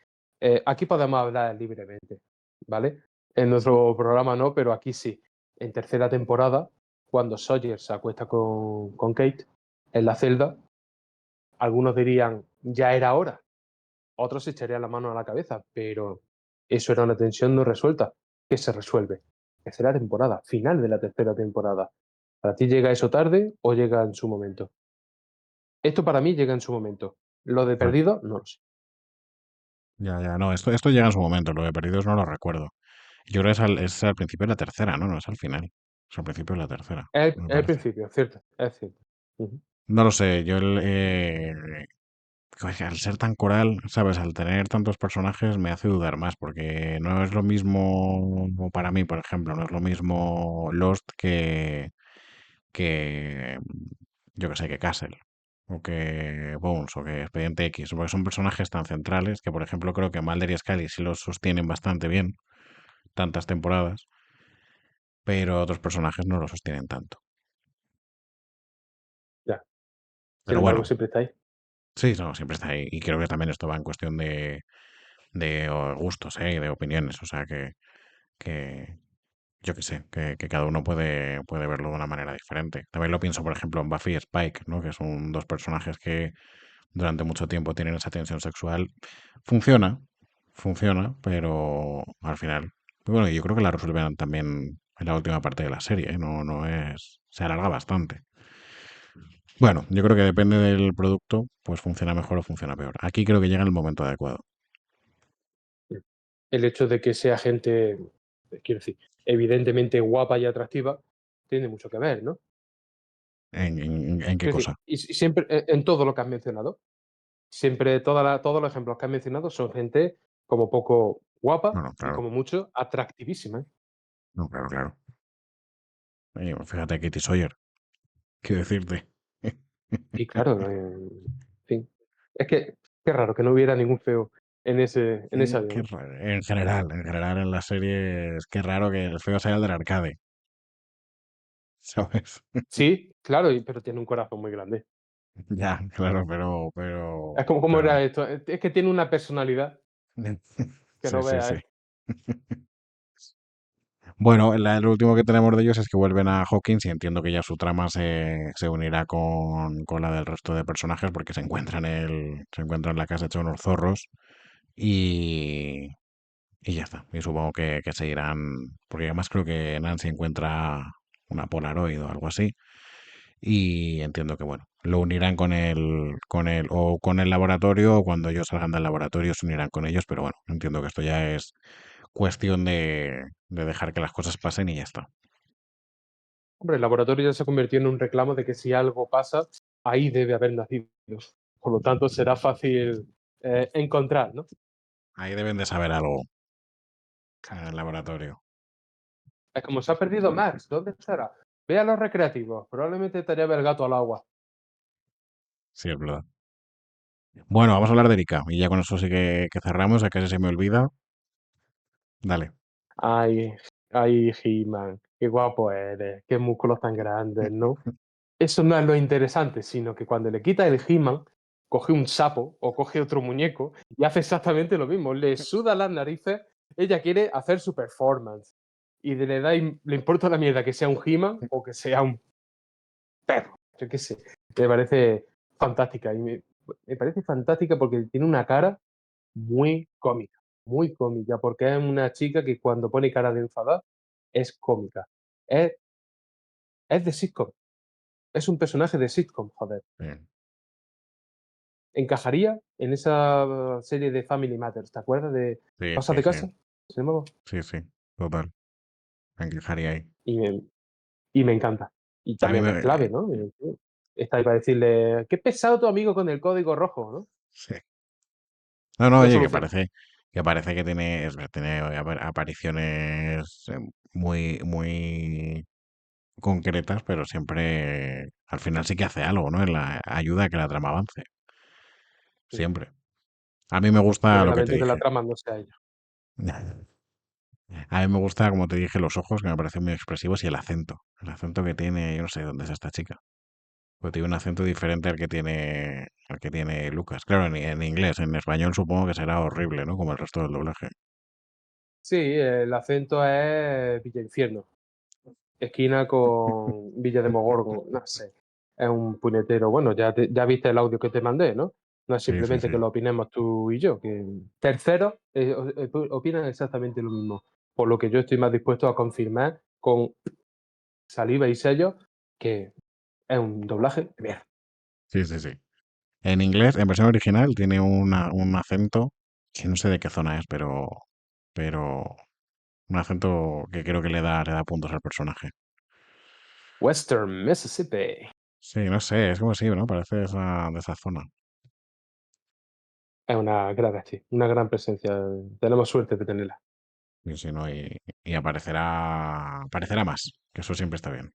aquí podemos hablar libremente, ¿vale? En nuestro programa no, pero aquí sí. En tercera temporada, cuando Sawyer se acuesta con Kate en la celda, algunos dirían, ya era hora, otros se echarían la mano a la cabeza, pero eso era una tensión no resuelta, que se resuelve. Tercera temporada, final de la tercera temporada. ¿Para ti llega eso tarde o llega en su momento? Esto para mí llega en su momento. Lo de Bueno, perdido, no lo sé. ya, ya, no, esto llega en su momento, lo de perdidos no lo recuerdo. Yo creo que es al principio de la tercera, ¿no? No es al final. Es al principio de la tercera, me Es el parece. principio, cierto, es cierto. Ujú. No lo sé, al ser tan coral, ¿sabes? Al tener tantos personajes me hace dudar más, porque no es lo mismo, para mí, por ejemplo, no es lo mismo Lost que yo que sé, que Castle, o que Bones, o que Expediente X, porque son personajes tan centrales que, por ejemplo, creo que Mulder y Scully sí los sostienen bastante bien, tantas temporadas, pero otros personajes no lo sostienen tanto. Ya. Sin Pero embargo, bueno, siempre está ahí. sí, no, siempre está ahí. Y creo que también esto va en cuestión de gustos, ¿eh? Y de opiniones. O sea que yo que sé, que cada uno puede verlo de una manera diferente. También lo pienso, por ejemplo, en Buffy y Spike, ¿no? Que son dos personajes que durante mucho tiempo tienen esa tensión sexual. Funciona, funciona, pero al final. Y bueno, yo creo que la resuelven también en la última parte de la serie, ¿eh? No, no es. Se alarga bastante. Bueno, yo creo que depende del producto, pues funciona mejor o funciona peor. Aquí creo que llega en el momento adecuado. El hecho de que sea gente, quiero decir, evidentemente guapa y atractiva, tiene mucho que ver, ¿no? ¿En qué Quiero decir, cosa? y siempre en todo lo que has mencionado, siempre todos los ejemplos que has mencionado son gente como poco guapa No, no, y claro. como mucho atractivísima, ¿eh? No, claro, claro. Fíjate, Katie Sawyer, qué decirte. Y claro, en fin. Es que qué raro que no hubiera ningún feo en ese avión, ¿eh? En general en las series, qué raro que el feo sea el del arcade, ¿sabes? Sí, claro, pero tiene un corazón muy grande. Ya, claro, Es como, ¿cómo pero no. era esto? Es que tiene una personalidad que Sí, no sí, veas, sí. ¿eh? Bueno, el último que tenemos de ellos es que vuelven a Hawkins y entiendo que ya su trama se unirá con la del resto de personajes porque se encuentran en la casa hecha unos zorros y, y ya está. Y supongo que se irán, porque además creo que Nancy encuentra una Polaroid o algo así y entiendo que bueno, lo unirán con el laboratorio o cuando ellos salgan del laboratorio se unirán con ellos, pero bueno, entiendo que esto ya es cuestión de dejar que las cosas pasen y ya está. Hombre, el laboratorio ya se convirtió en un reclamo de que si algo pasa, ahí debe haber nacido. Por lo tanto, será fácil encontrar, ¿no? Ahí deben de saber algo en el laboratorio. Es como se ha perdido Max, ¿dónde estará? Ve a los recreativos, probablemente estaría el gato al agua. Sí, es verdad. Bueno, vamos a hablar de Erika y ya con eso sí que cerramos, ya casi se me olvida. Dale. Ay, ay, He-Man, qué guapo eres, qué músculos tan grandes, ¿no? Eso no es lo interesante, sino que cuando le quita el He-Man, coge un sapo o coge otro muñeco y hace exactamente lo mismo. Le suda las narices, ella quiere hacer su performance. Y le importa la mierda que sea un He-Man o que sea un perro. Yo qué sé. Me parece fantástica. Me parece fantástica porque tiene una cara muy cómica, porque es una chica que cuando pone cara de enfadada es cómica. Es, es de sitcom, es un personaje de sitcom, joder. Bien. Encajaría en esa serie de Family Matters, ¿te acuerdas de Sí, Cosas sí, de sí, casa? ¿Se llamaba? sí, sí, total. Encajaría ahí. Y me, y me encanta. Y A mí también es clave, ¿no? Está ahí para decirle, qué pesado tu amigo con el código rojo, ¿no? sí. No, no, Lo oye, que soluciona. parece que parece que tiene apariciones muy, muy concretas, pero siempre al final sí que hace algo, ¿no? En la ayuda a que la trama avance. Sí. Siempre. A mí me gusta Aunque lo que te lamento que la dije. trama no sea ella. A mí me gusta, como te dije, los ojos, que me parecen muy expresivos, y el acento. El acento que tiene, yo no sé de dónde es esta chica. Pero tiene un acento diferente al que tiene Lucas. Claro, en inglés, en español supongo que será horrible, ¿no? Como el resto del doblaje. Sí, el acento es Villa Infierno, esquina con Villa de Mogorgo, no sé. Es un puñetero. Bueno, ya viste el audio que te mandé, ¿no? No es Sí, sí, simplemente sí. que lo opinemos tú y yo, que terceros opinan exactamente lo mismo. Por lo que yo estoy más dispuesto a confirmar con saliva y sello que es un doblaje de mierda. Sí, sí, sí. En inglés, en versión original, tiene un acento que no sé de qué zona es, pero un acento que creo que le da puntos al personaje. Western Mississippi. Sí, no sé, es como si, ¿no? Parece de esa zona. Es una gran actriz, una gran presencia. Tenemos suerte de tenerla. Y si no, y aparecerá más, que eso siempre está bien.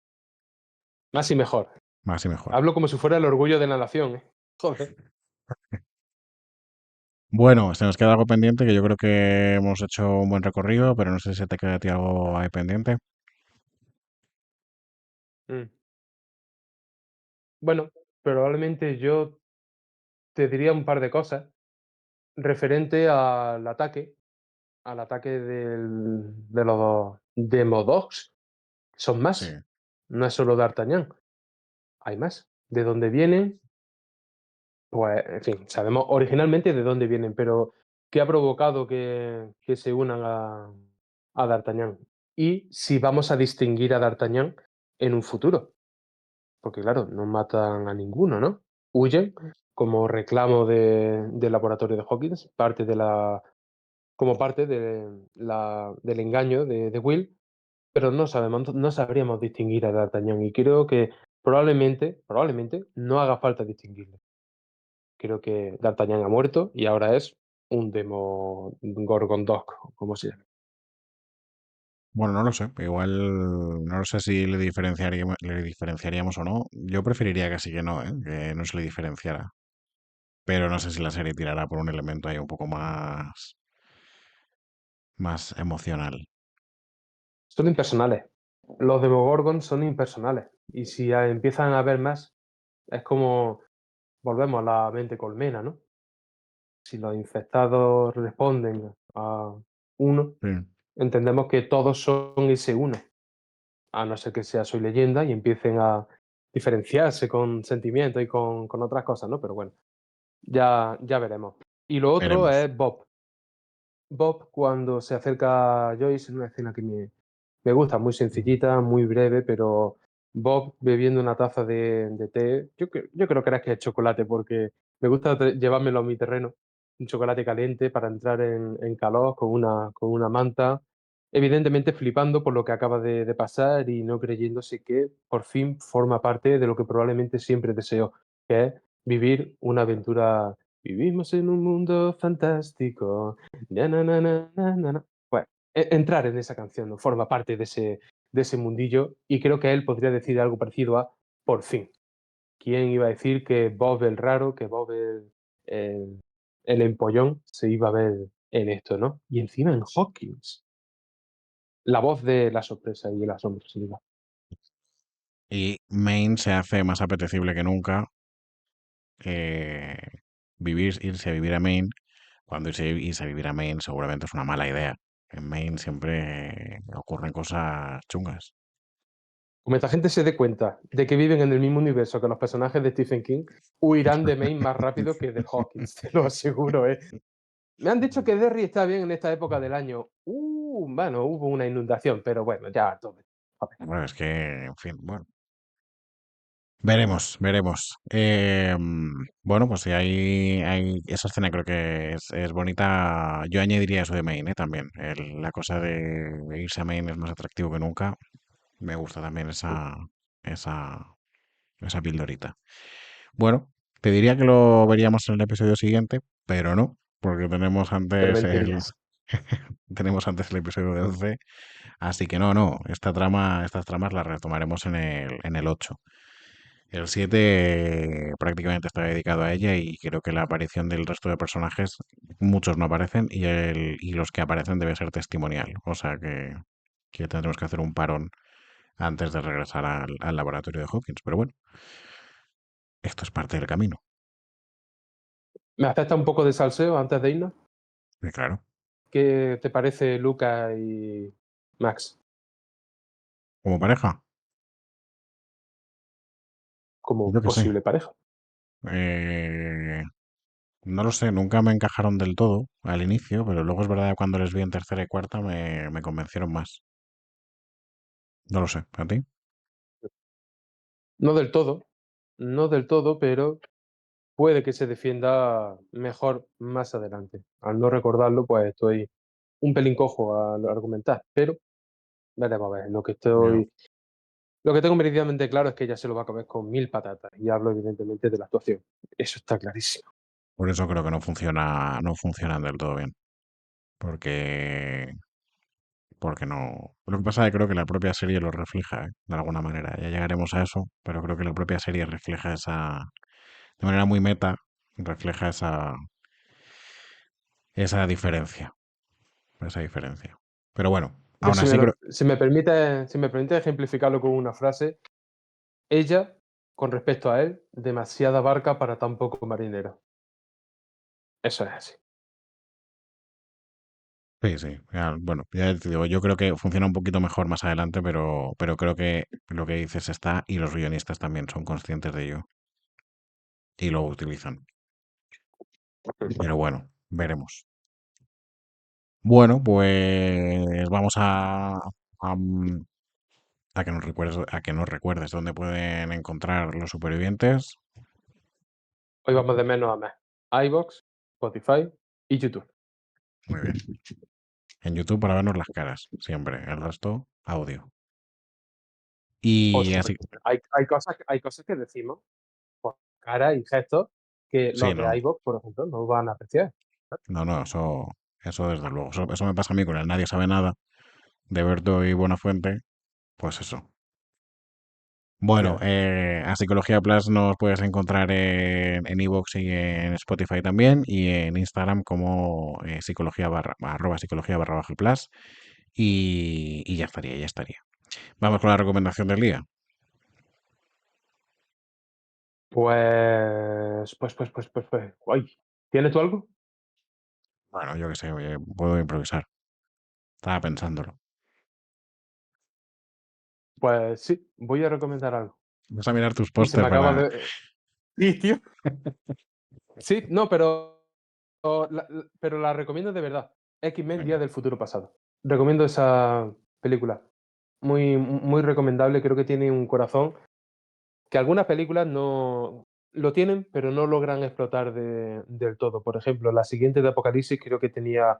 Más y mejor. Más y mejor. Hablo como si fuera el orgullo de la nación, ¿eh? Joder. Bueno, se nos queda algo pendiente, que yo creo que hemos hecho un buen recorrido, pero no sé si te queda a ti algo ahí pendiente. Mm. Bueno, probablemente yo te diría un par de cosas referente al ataque de los Demodogs. Son Sí. más. No es solo D'Artagnan, hay más. ¿De dónde vienen? Pues, en fin, sabemos originalmente de dónde vienen, pero ¿qué ha provocado que se unan a D'Artagnan? Y si vamos a distinguir a D'Artagnan en un futuro, porque claro, no matan a ninguno, ¿no? Huyen como reclamo del laboratorio de Hawkins, como parte del engaño de Will, pero no sabemos, no sabríamos distinguir a D'Artagnan y creo que probablemente no haga falta distinguirlo. Creo que D'Artagnan ha muerto y ahora es un demo Gorgondoc, como se llama. Bueno, no lo sé. Igual no lo sé si le diferenciaríamos o no. Yo preferiría que sí que no, ¿eh? Que no se le diferenciara. Pero no sé si la serie tirará por un elemento ahí un poco más emocional. Son impersonales. Los Demogorgons son impersonales. Y si empiezan a haber más, es como volvemos a la mente colmena, ¿no? Si los infectados responden a uno, Sí, entendemos que todos son ese uno, a no ser que sea Soy Leyenda y empiecen a diferenciarse con sentimientos y con otras cosas, ¿no? Pero bueno, ya veremos. Y lo otro veremos. es Bob. Bob cuando se acerca a Joyce en una escena que me gusta, muy sencillita, muy breve, pero Bob bebiendo una taza de té, yo creo que era que es chocolate, porque me gusta llevármelo a mi terreno, un chocolate caliente para entrar en calor con una manta, evidentemente flipando por lo que acaba de pasar y no creyéndose que por fin forma parte de lo que probablemente siempre deseó, que es vivir una aventura. Vivimos en un mundo fantástico. Na, na, na, na, na, na, na. Bueno, entrar en esa canción, ¿no? Forma parte de ese mundillo y creo que él podría decir algo parecido a por fin. ¿Quién iba a decir que Bob el raro, que Bob el empollón se iba a ver en esto, ¿no? Y encima en Hawkins, la voz de la sorpresa y el asombro, sin duda. Y Maine se hace más apetecible que nunca. eh, irse a vivir a Maine, cuando irse a vivir a Maine seguramente es una mala idea. En Maine siempre ocurren cosas chungas. Como esta gente se dé cuenta de que viven en el mismo universo que los personajes de Stephen King, huirán de Maine más rápido que de Hawkins, te lo aseguro, ¿eh? Me han dicho que Derry está bien en esta época del año. Bueno, hubo una inundación, pero bueno, ya todo. Joder, Bueno, es que, en fin, bueno. Veremos, veremos. Bueno, pues si hay esa escena creo que es bonita. Yo añadiría eso de Maine, también. La cosa de irse a Maine es más atractivo que nunca. Me gusta también esa, esa pildorita. Bueno, te diría que lo veríamos en el episodio siguiente, pero no, porque tenemos pero antes el mentirías. tenemos antes el episodio de 11, así que no, estas tramas las retomaremos en el 8. El 7 prácticamente está dedicado a ella y creo que la aparición del resto de personajes, muchos no aparecen y los que aparecen debe ser testimonial. O sea que tendremos que hacer un parón antes de regresar al laboratorio de Hawkins. Pero bueno, esto es parte del camino. ¿Me acepta un poco de salseo antes de irnos? Y claro, ¿Qué te parece Luca y Max como pareja, como yo qué sé. posible pareja? Eh, no lo sé, nunca me encajaron del todo al inicio, pero luego es verdad que cuando les vi en tercera y cuarta me convencieron más. No lo sé, ¿a ti? No del todo, no del todo, pero puede que se defienda mejor más adelante. Al no recordarlo, pues estoy un pelín cojo al argumentar, pero veremos a ver. Yo, Lo que tengo meridianamente claro es que ella se lo va a comer con mil patatas, y hablo evidentemente de la actuación. Eso está clarísimo. por eso creo que no funcionan del todo bien. Porque, porque no. Lo que pasa es que creo que la propia serie lo refleja, ¿eh? De alguna manera. Ya llegaremos a eso, pero creo que la propia serie refleja de manera muy meta, refleja esa diferencia, esa diferencia. Pero bueno, Yo, aún así creo, si me permite ejemplificarlo con una frase, ella, con respecto a él, demasiada barca para tan poco marinero. Eso es así. sí, sí. Bueno, ya te digo, yo creo que funciona un poquito mejor más adelante, pero creo que lo que dices está y los guionistas también son conscientes de ello y lo utilizan. Pero bueno, veremos. Bueno, pues vamos a que nos recuerdes dónde pueden encontrar los supervivientes. Hoy vamos de menos a más. iVoox, Spotify y YouTube. Muy bien. En YouTube para vernos las caras, siempre. El resto, audio. Por Y así, supuesto. Hay cosas que decimos por cara y gestos que sí, los de no, iVoox, por ejemplo, no van a apreciar. no, eso desde luego. Eso me pasa a mí con el Nadie sabe nada de Berto y Buenafuente. Pues eso. Bueno, Ya. a Psicología Plus nos puedes encontrar en iVoox y en Spotify también y en Instagram como psicología barra baja plus y ya estaría, ya estaría. Vamos con la recomendación del día. Ay, ¿tienes tú algo? Bueno, yo qué sé, oye, puedo improvisar. Estaba pensándolo. Pues sí, voy a recomendar algo. Vas a mirar tus Y se me pósters de acaba la... de sí, tío. Sí, no, pero la recomiendo de verdad. X-Men Día Venga. del Futuro Pasado. Recomiendo esa película. Muy recomendable, creo que tiene un corazón que algunas películas no lo tienen, pero no logran explotar del todo. Por ejemplo, la siguiente de Apocalipsis creo que tenía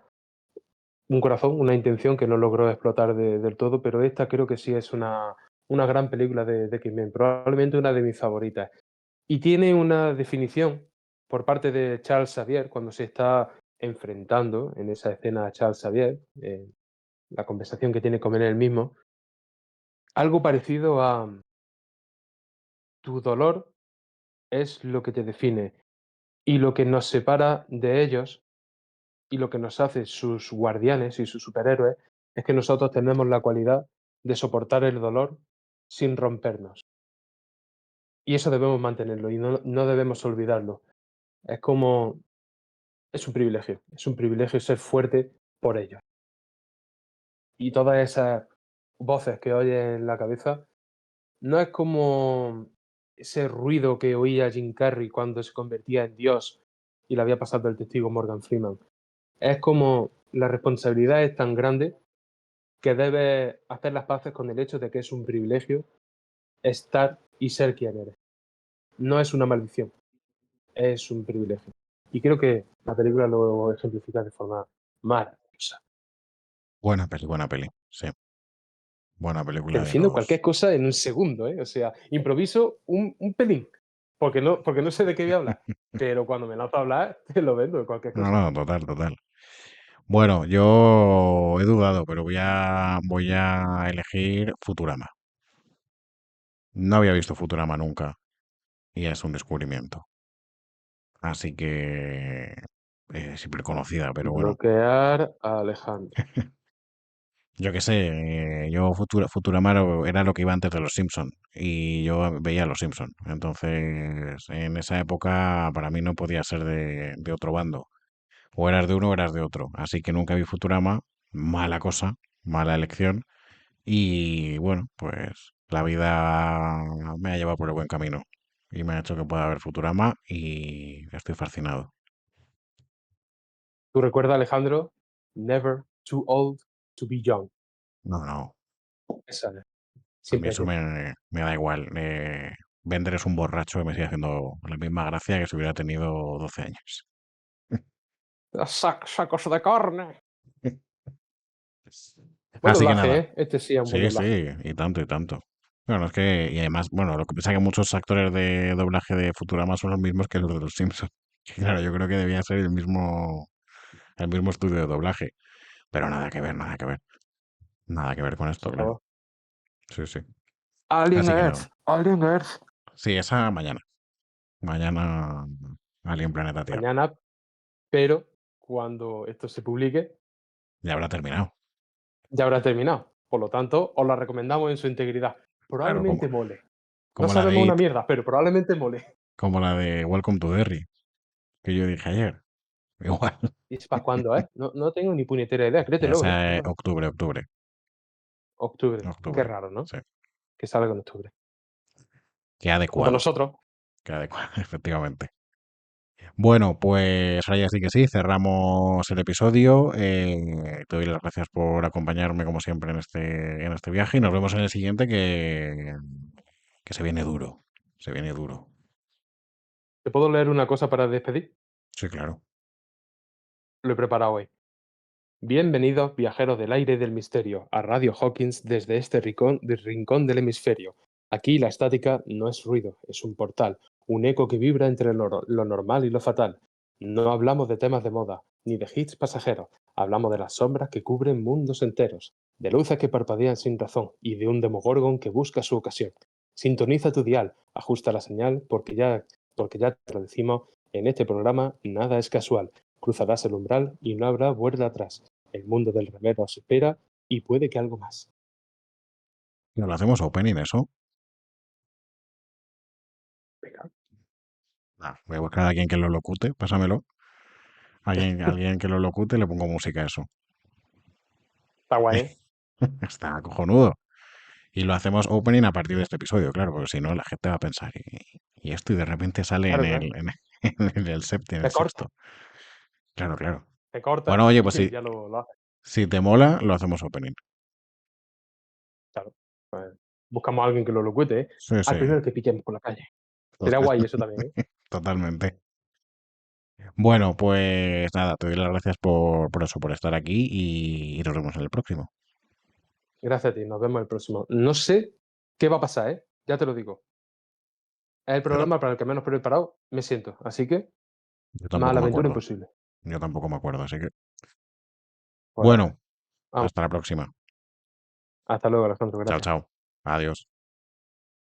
un corazón, una intención que no logró explotar del todo, pero esta creo que sí es una gran película de X-Men, probablemente una de mis favoritas. Y tiene una definición por parte de Charles Xavier cuando se está enfrentando en esa escena a Charles Xavier, la conversación que tiene con él mismo, algo parecido a tu dolor es lo que te define y lo que nos separa de ellos y lo que nos hace sus guardianes y sus superhéroes es que nosotros tenemos la cualidad de soportar el dolor sin rompernos. Y eso debemos mantenerlo y no debemos olvidarlo. Es como, es un privilegio ser fuerte por ello. Y todas esas voces que oyes en la cabeza, no es como ese ruido que oía Jim Carrey cuando se convertía en Dios y le había pasado el testigo Morgan Freeman. Es como la responsabilidad es tan grande que debes hacer las paces con el hecho de que es un privilegio estar y ser quien eres. No es una maldición, es un privilegio. Y creo que la película lo ejemplifica de forma maravillosa. Buena peli, buena peli. Sí, buena Te película de defiendo los... cualquier cosa en un segundo, ¿eh? O sea, improviso un pelín, porque no sé de qué voy a hablar. Pero cuando me lanzo a hablar, te lo vendo de cualquier No, cosa. no, total, total. Bueno, yo he dudado, pero voy a elegir Futurama. No había visto Futurama nunca. y es un descubrimiento. Así que es súper conocida, pero bueno, Bloquear a Alejandro. yo qué sé, yo Futurama era lo que iba antes de los Simpson y yo veía los Simpson. Entonces, en esa época para mí no podía ser de otro bando. O eras de uno o eras de otro. Así que nunca vi Futurama, mala cosa, mala elección. Y bueno, pues la vida me ha llevado por el buen camino y me ha hecho que pueda ver Futurama y estoy fascinado. ¿Tú recuerdas, Alejandro? Never too old to be young. No, no, Esa es. a mí Siempre hay eso tiempo. me da igual. Bender es un borracho y me sigue haciendo la misma gracia que si hubiera tenido 12 años. Sacos de carne. Buen Así que doblaje, nada, ¿eh? Este sí es un buen sí, doblaje. sí, y tanto, y tanto. Bueno, es que, y además, bueno, lo que pasa es que muchos actores de doblaje de Futurama son los mismos que los de los Simpsons. Claro, yo creo que debía ser el mismo estudio de doblaje. Pero nada que ver, nada que ver. Nada que ver con esto, Por claro. favor. Sí, sí. Alien Así que nada. Earth. Alien Earth. Sí, esa mañana. Mañana Alien Planeta Tierra. Mañana, pero cuando esto se publique, Ya habrá terminado. ya habrá terminado. Por lo tanto, os la recomendamos en su integridad. Claro, Probablemente mole. No como la de sabemos una It, mierda, pero probablemente mole. como la de Welcome to Derry, que yo dije ayer. Igual. ¿Y es para cuándo, eh? No tengo ni puñetera idea, créetelo, ¿eh? Esa es Créetelo. octubre, octubre, Octubre. Qué octubre. raro, ¿no? Sí. Que salga en octubre. Qué Como adecuado. nosotros. Qué adecuado, efectivamente. Bueno, pues ahora ya sí que sí, cerramos el episodio. Te doy las gracias por acompañarme como siempre en este viaje y nos vemos en el siguiente que se viene duro. Se viene duro. ¿Te puedo leer una cosa para despedir? Sí, claro. Lo he preparado hoy. Bienvenidos, viajeros del aire y del misterio, a Radio Hawkins desde este rincón del hemisferio. Aquí la estática no es ruido, es un portal, un eco que vibra entre lo normal y lo fatal. No hablamos de temas de moda, ni de hits pasajeros, hablamos de las sombras que cubren mundos enteros, de luces que parpadean sin razón y de un demogorgon que busca su ocasión. Sintoniza tu dial, ajusta la señal, porque ya te lo decimos, en este programa nada es casual. Cruzarás el umbral y no habrá vuelta atrás. El mundo del remedio os espera y puede que algo más. Lo hacemos opening eso. Venga, Voy a buscar a alguien que lo locute, pásamelo. Alguien que lo locute y le pongo música a eso. está guay, ¿eh? Está cojonudo. Y lo hacemos opening a partir de este episodio, claro, porque si no la gente va a pensar, y esto? Y de repente sale Claro, claro. en el Te corta, sexto. Claro, claro. te corta Bueno, oye, pues y si, ya lo haces. si te mola, lo hacemos opening. Claro. Pues, buscamos a alguien que lo locute, ¿eh? Sí, sí, Al primero que pillemos por la calle. Sería total- guay eso también, ¿eh? totalmente. Bueno, pues nada, te doy las gracias por eso, por estar aquí y nos vemos en el próximo. Gracias a ti, nos vemos el próximo. No sé qué va a pasar, ¿eh? Ya te lo digo. Es el Yo, programa para el que menos preparado me siento. Así que, yo más tampoco la me aventura acuerdo. imposible. Yo tampoco me acuerdo, así que. Pues, Bueno, vamos. hasta la próxima. Hasta luego, Alejandro. Chao, Gracias. chao. Adiós.